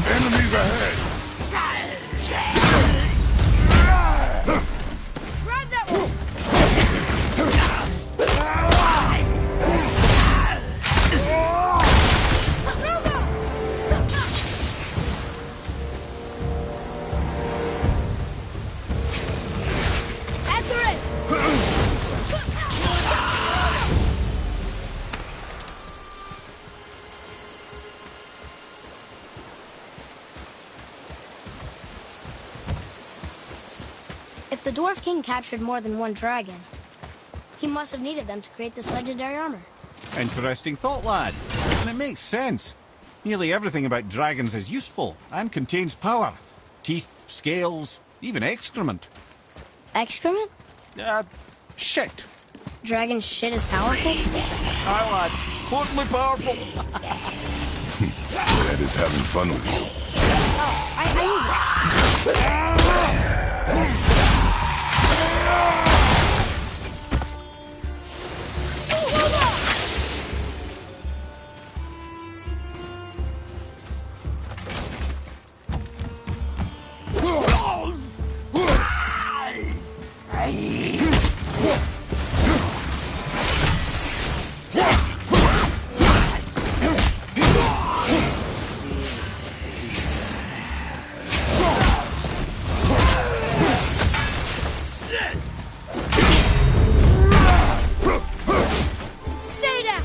Enemies ahead! Grab that one! Atreus! If the Dwarf King captured more than one dragon, he must have needed them to create this legendary armor. Interesting thought, lad. And it makes sense. Nearly everything about dragons is useful and contains power. Teeth, scales, even excrement. Excrement? Shit. Dragon shit is powerful? Aye, lad. Totally powerful. Dad is having fun with you. Stay down!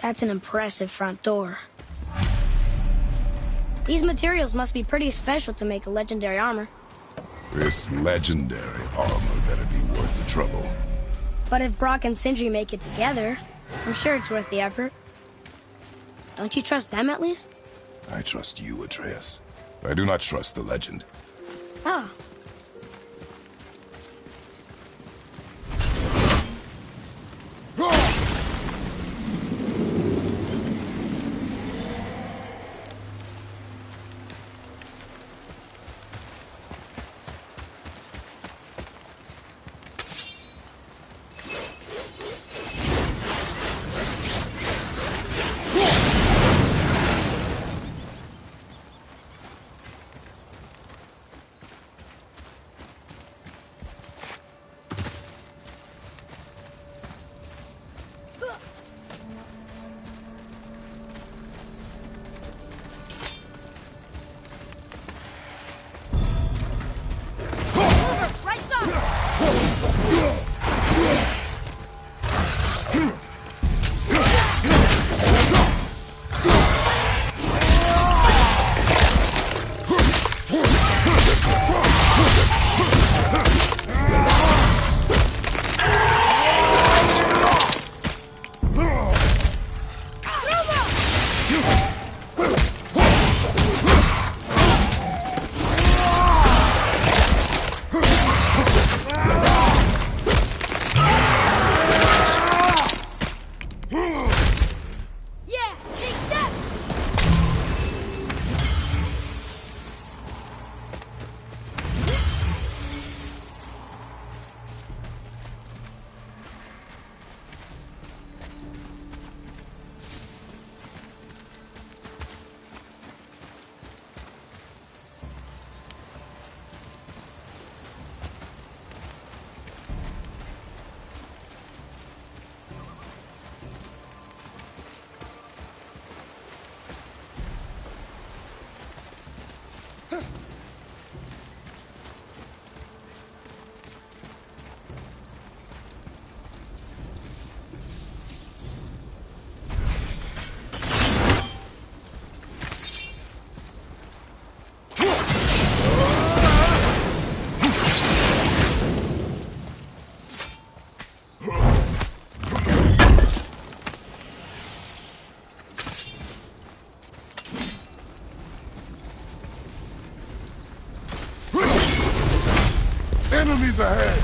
That's an impressive front door. These materials must be pretty special to make a legendary armor. This legendary armor better be worth the trouble. But if Brok and Sindri make it together, I'm sure it's worth the effort. Don't you trust them at least? I trust you, Atreus. I do not trust the legend. Oh. Right side! Yeah, take that! Enemies ahead!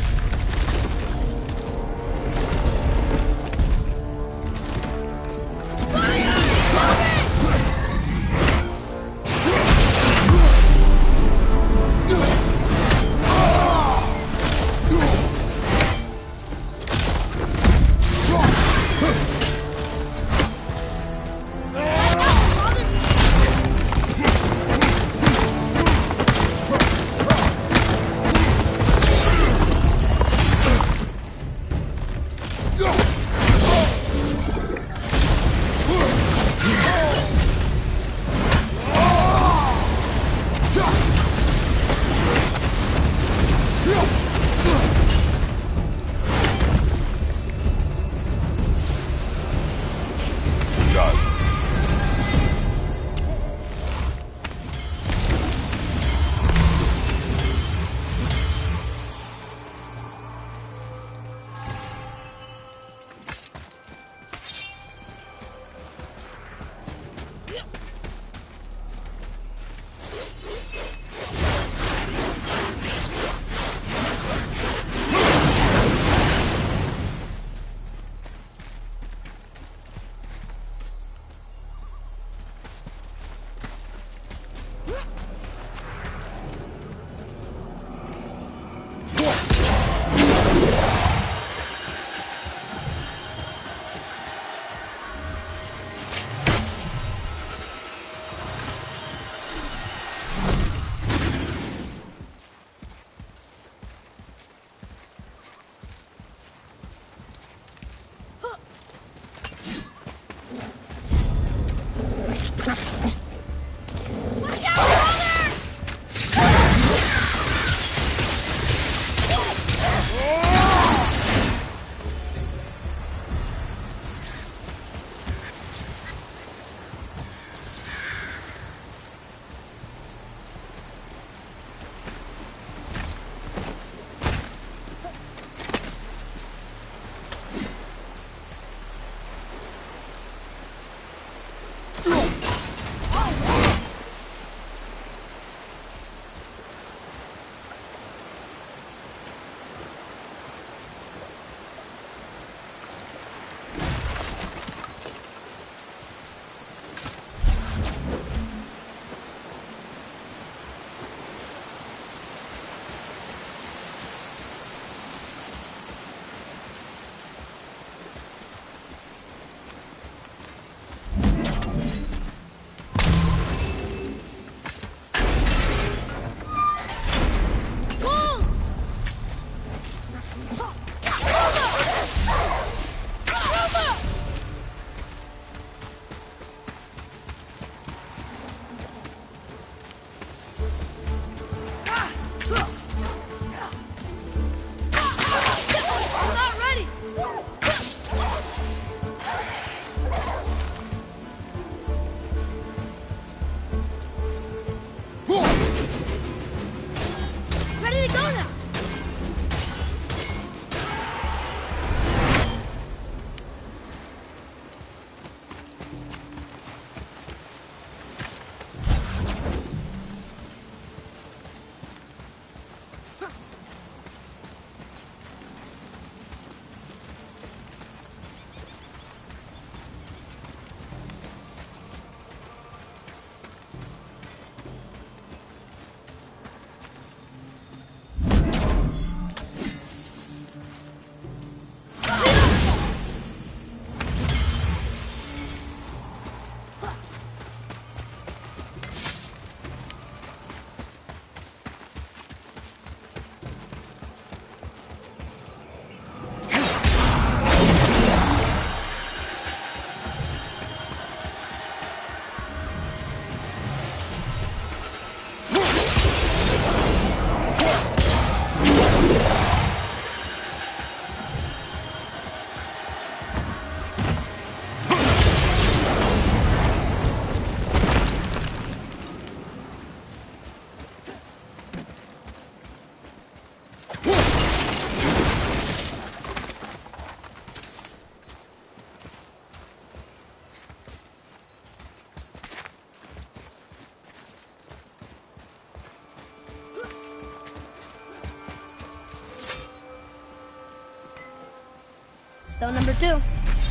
Whetstone number 2.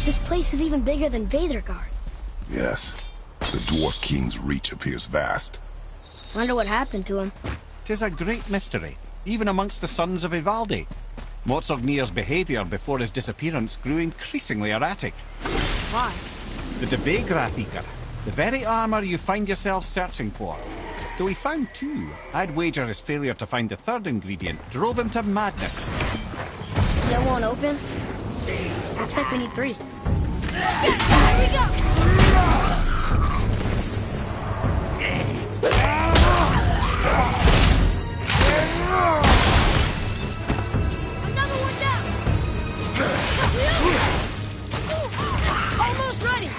This place is even bigger than Veidrgard. Yes. The Dwarf King's reach appears vast. Wonder what happened to him. 'Tis a great mystery, even amongst the sons of Ivaldi. Motsognir's behaviour before his disappearance grew increasingly erratic. Why? The Devegrathikar, the very armour you find yourself searching for. Though he found 2, I'd wager his failure to find the 3rd ingredient drove him to madness. Still won't open? Looks like we need 3. Here we go! Another one down! Almost ready!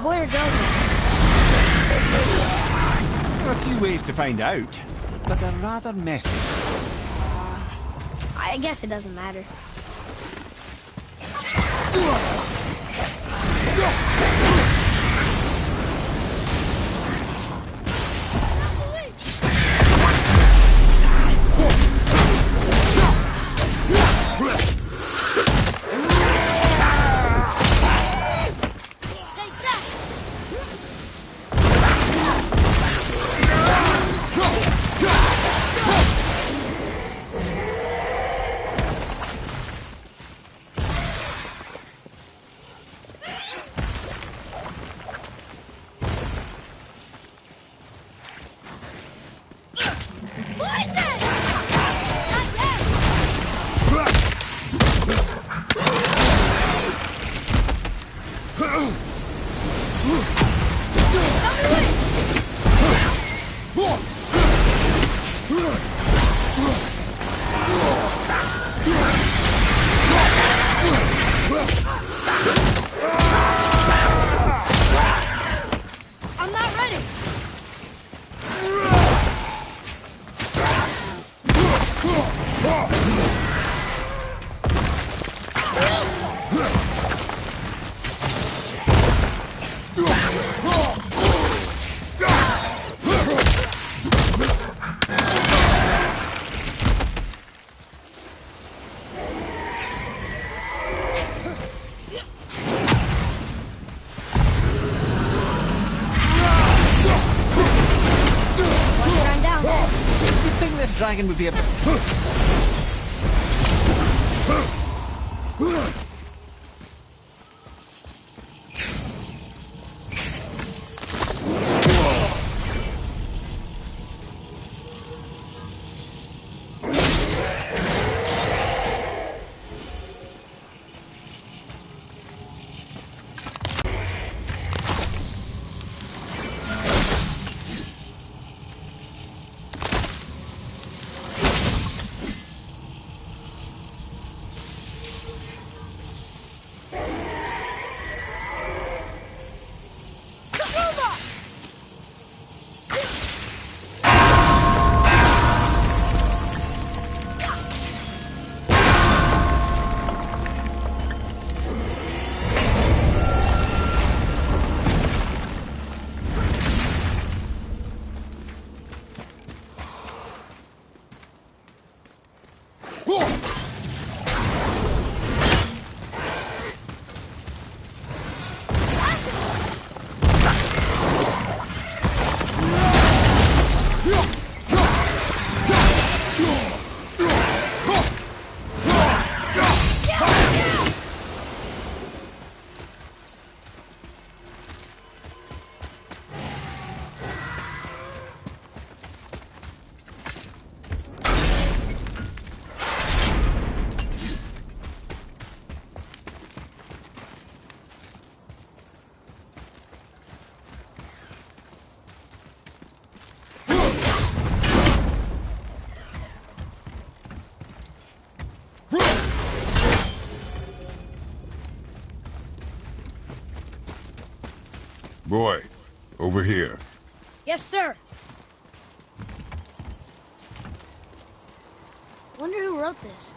boy or girl? There are a few ways to find out, but they're rather messy. I guess it doesn't matter. I'm not ready. Dragon would be a bit... Boy, over here. Yes, sir. Wonder who wrote this.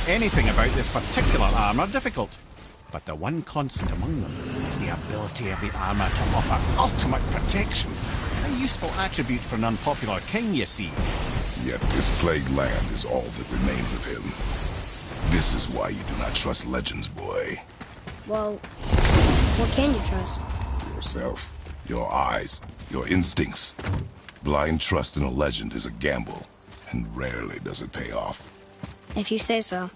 Anything about this particular armor difficult. But the one constant among them is the ability of the armor to offer ultimate protection. A useful attribute for an unpopular king, you see. Yet this plagued land is all that remains of him. This is why you do not trust legends, boy. Well, what can you trust? Yourself. Your eyes, your instincts. Blind trust in a legend is a gamble, and rarely does it pay off. If you say so.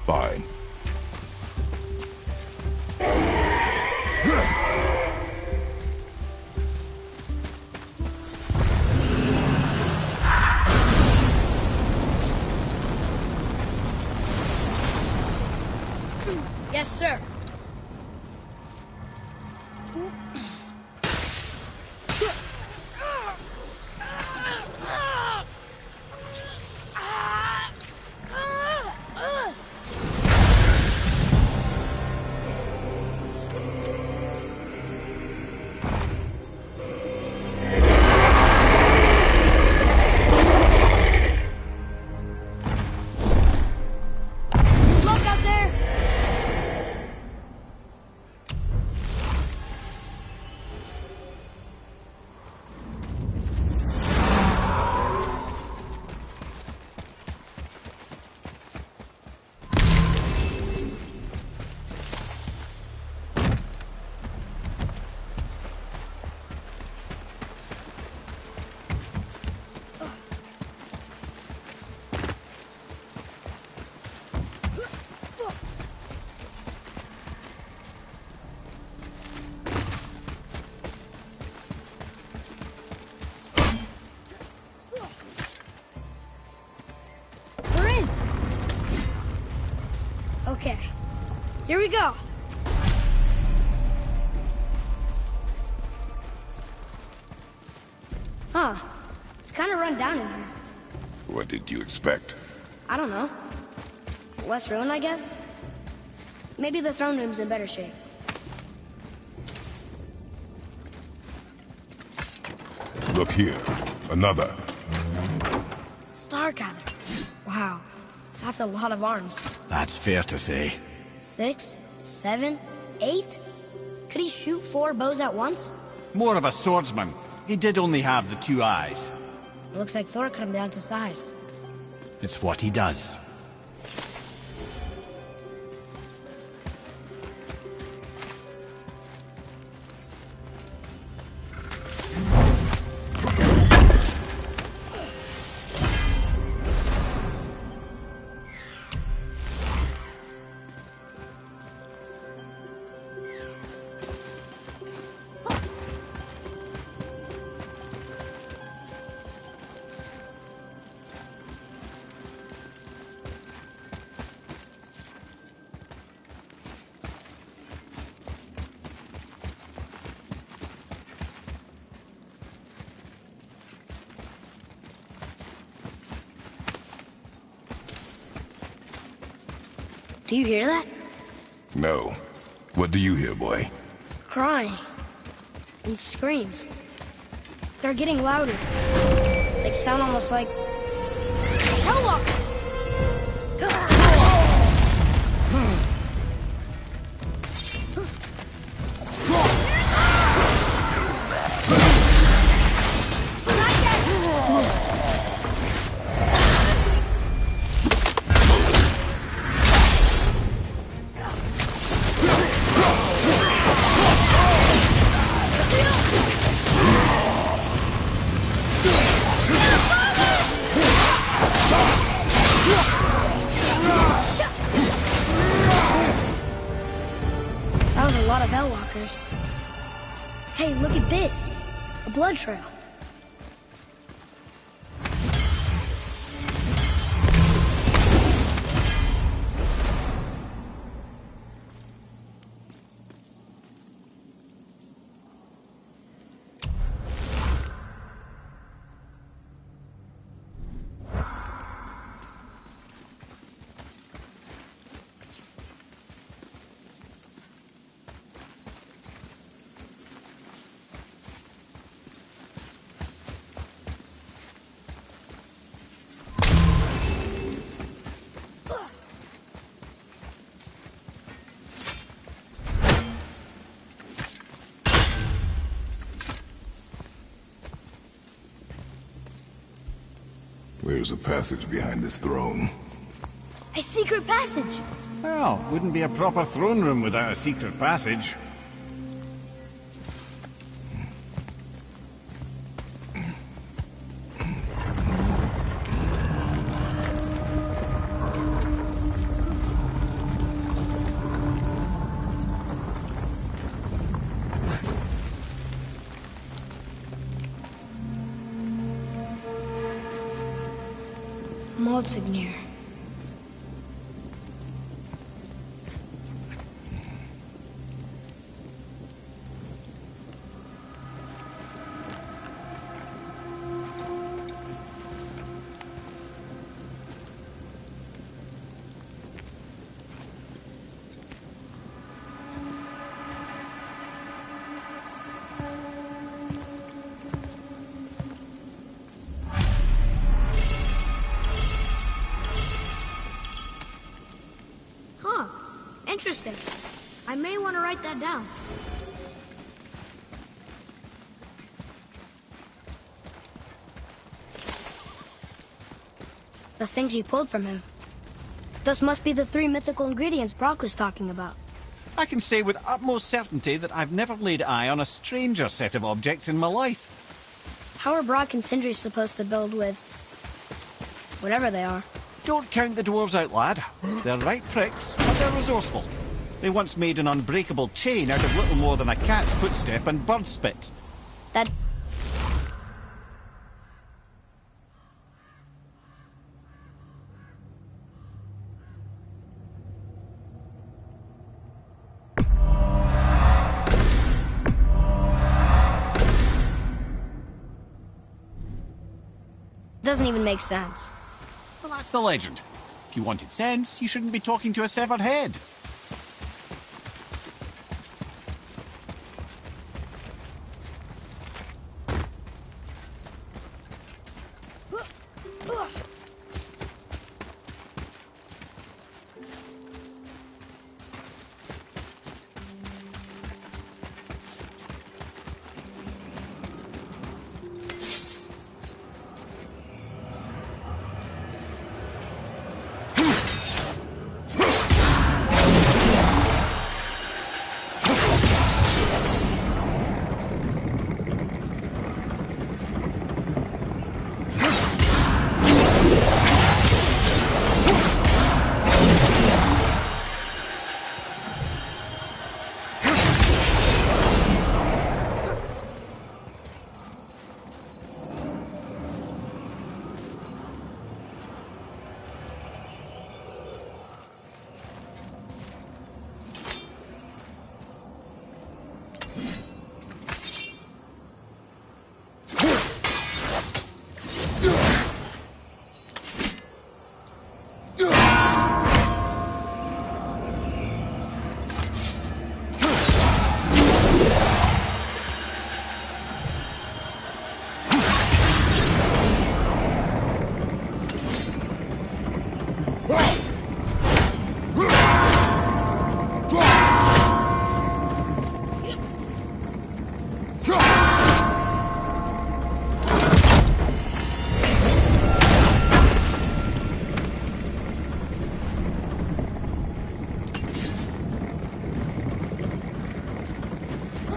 Fine. Yes, sir. Okay, here we go. Huh, it's kind of run down in here. What did you expect? I don't know. Less ruin, I guess? Maybe the throne room's in better shape. Look here, another. Stargather. Wow, that's a lot of arms. That's fair to say. 6, 7, 8? Could he shoot 4 bows at once? More of a swordsman. He did only have the 2 eyes. It looks like Thor cut him down to size. It's what he does. Do you hear that? No. What do you hear, boy? Crying. And screams. They're getting louder. They sound almost like... Hellwalkers! walkers. Hey, look at this. A blood trail. There's a passage behind this throne. A secret passage! Well, wouldn't be a proper throne room without a secret passage. Monsignor. Interesting. I may want to write that down. The things you pulled from him. Those must be the 3 mythical ingredients Brok was talking about. I can say with utmost certainty that I've never laid eye on a stranger set of objects in my life. How are Brok and Sindri supposed to build with... whatever they are? Don't count the dwarves out, lad. They're right pricks, but they're resourceful. They once made an unbreakable chain out of little more than a cat's footstep and bird spit. That... doesn't even make sense. Well, that's the legend. If you wanted sense, you shouldn't be talking to a severed head.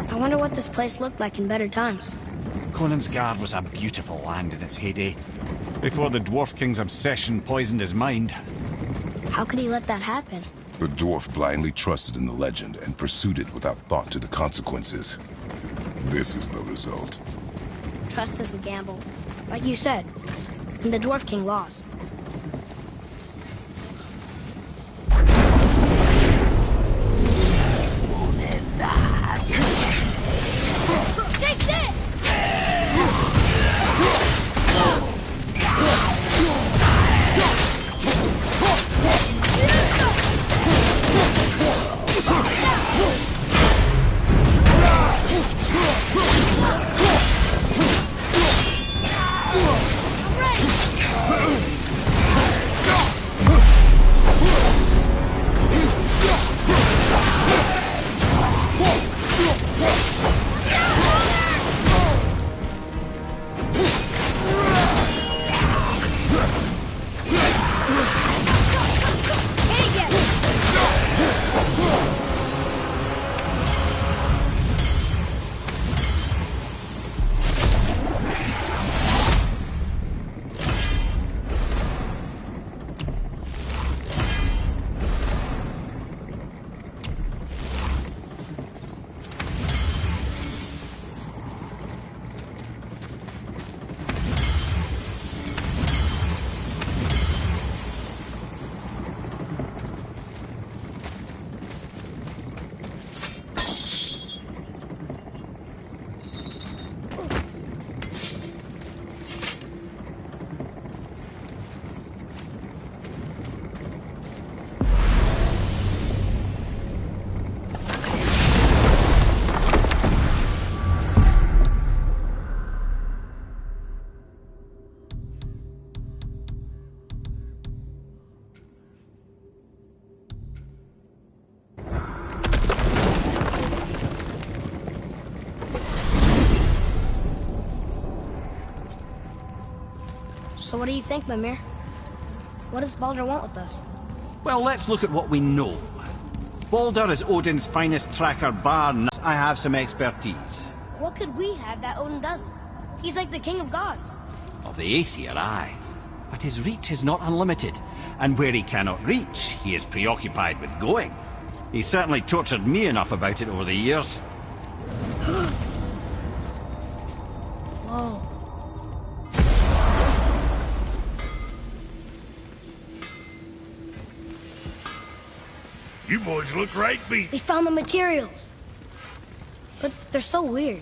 I wonder what this place looked like in better times. Conan's Guard was a beautiful land in its heyday, before the Dwarf King's obsession poisoned his mind. How could he let that happen? The dwarf blindly trusted in the legend and pursued it without thought to the consequences. This is the result. Trust is a gamble. Like you said. And the Dwarf King lost. Take this! So what do you think, Mimir? What does Baldur want with us? Well, let's look at what we know. Baldur is Odin's finest tracker bar, and I have some expertise. What could we have that Odin doesn't? He's like the king of gods. Of the Aesir, aye. But his reach is not unlimited, and where he cannot reach, he is preoccupied with going. He's certainly tortured me enough about it over the years. Whoa. You boys look right beat. They found the materials. But they're so weird.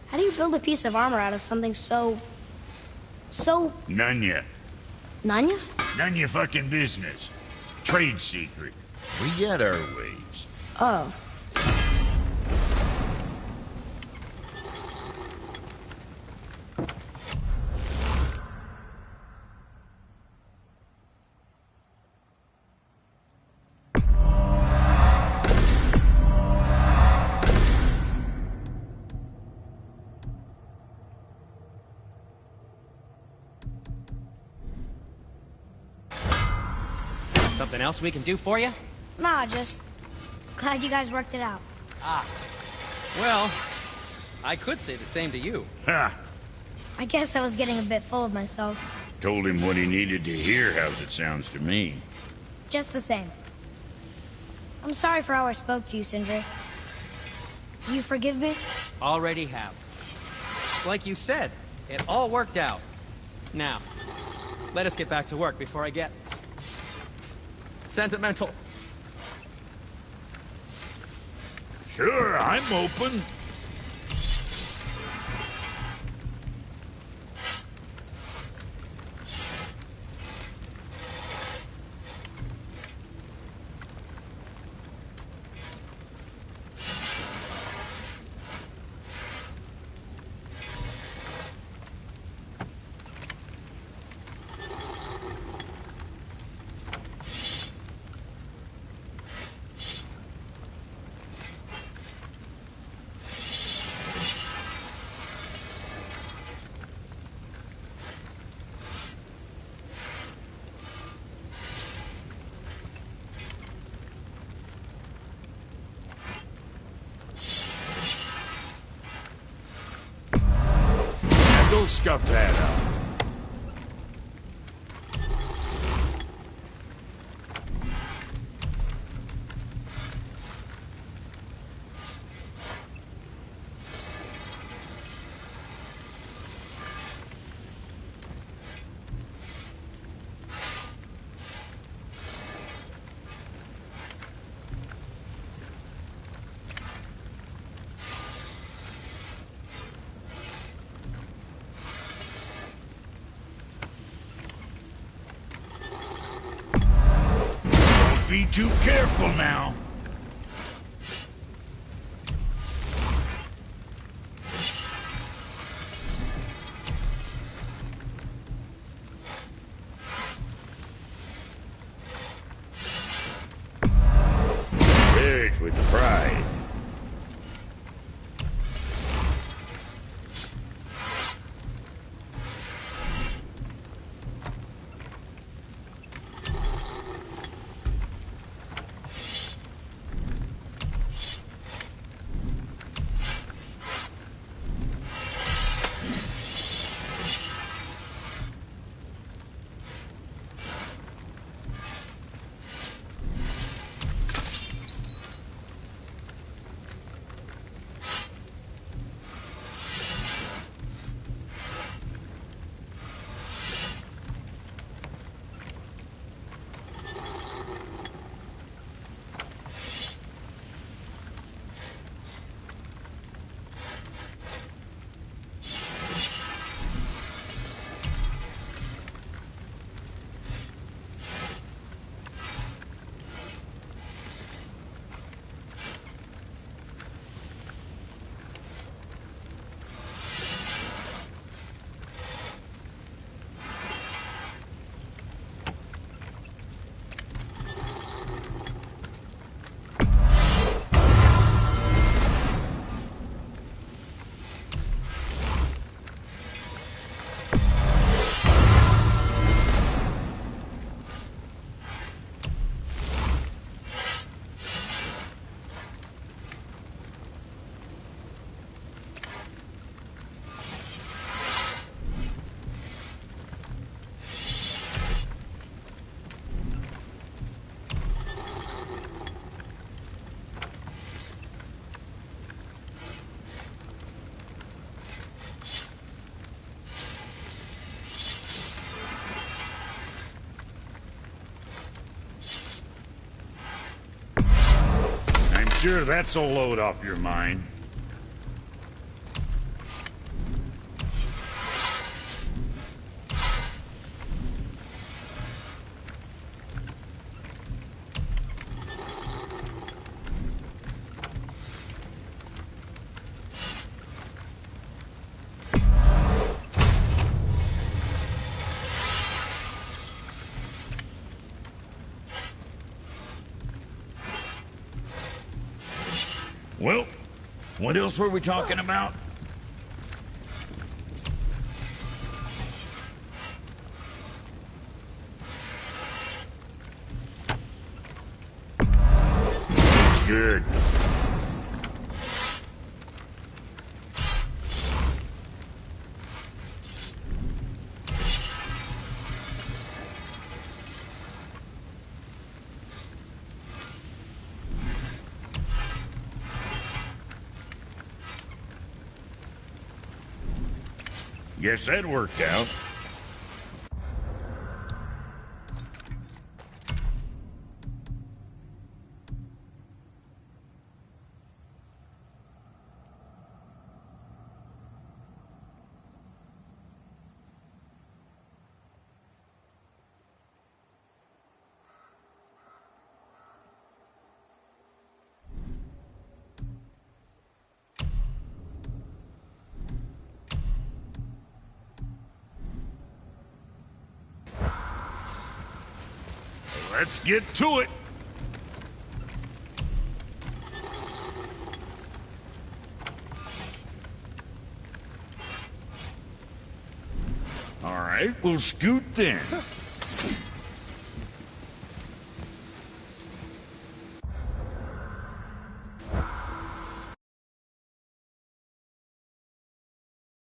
How do you build a piece of armor out of something so... None yet. Nanya? None your fucking business. Trade secret. We get our ways. Oh. Something else we can do for you? Nah, just... glad you guys worked it out. Ah. Well, I could say the same to you. Ha! I guess I was getting a bit full of myself. Told him what he needed to hear, how's it sounds to me. Just the same. I'm sorry for how I spoke to you, Sindri. You forgive me? Already have. Like you said, it all worked out. Now, let us get back to work before I get... sentimental. Sure, I'm open. Go scuff that up. be too careful now. Big with the pride. Sure, that'll load up your mind. Well, what else were we talking about? It's good. Guess that worked out. Let's get to it. All right, we'll scoot then.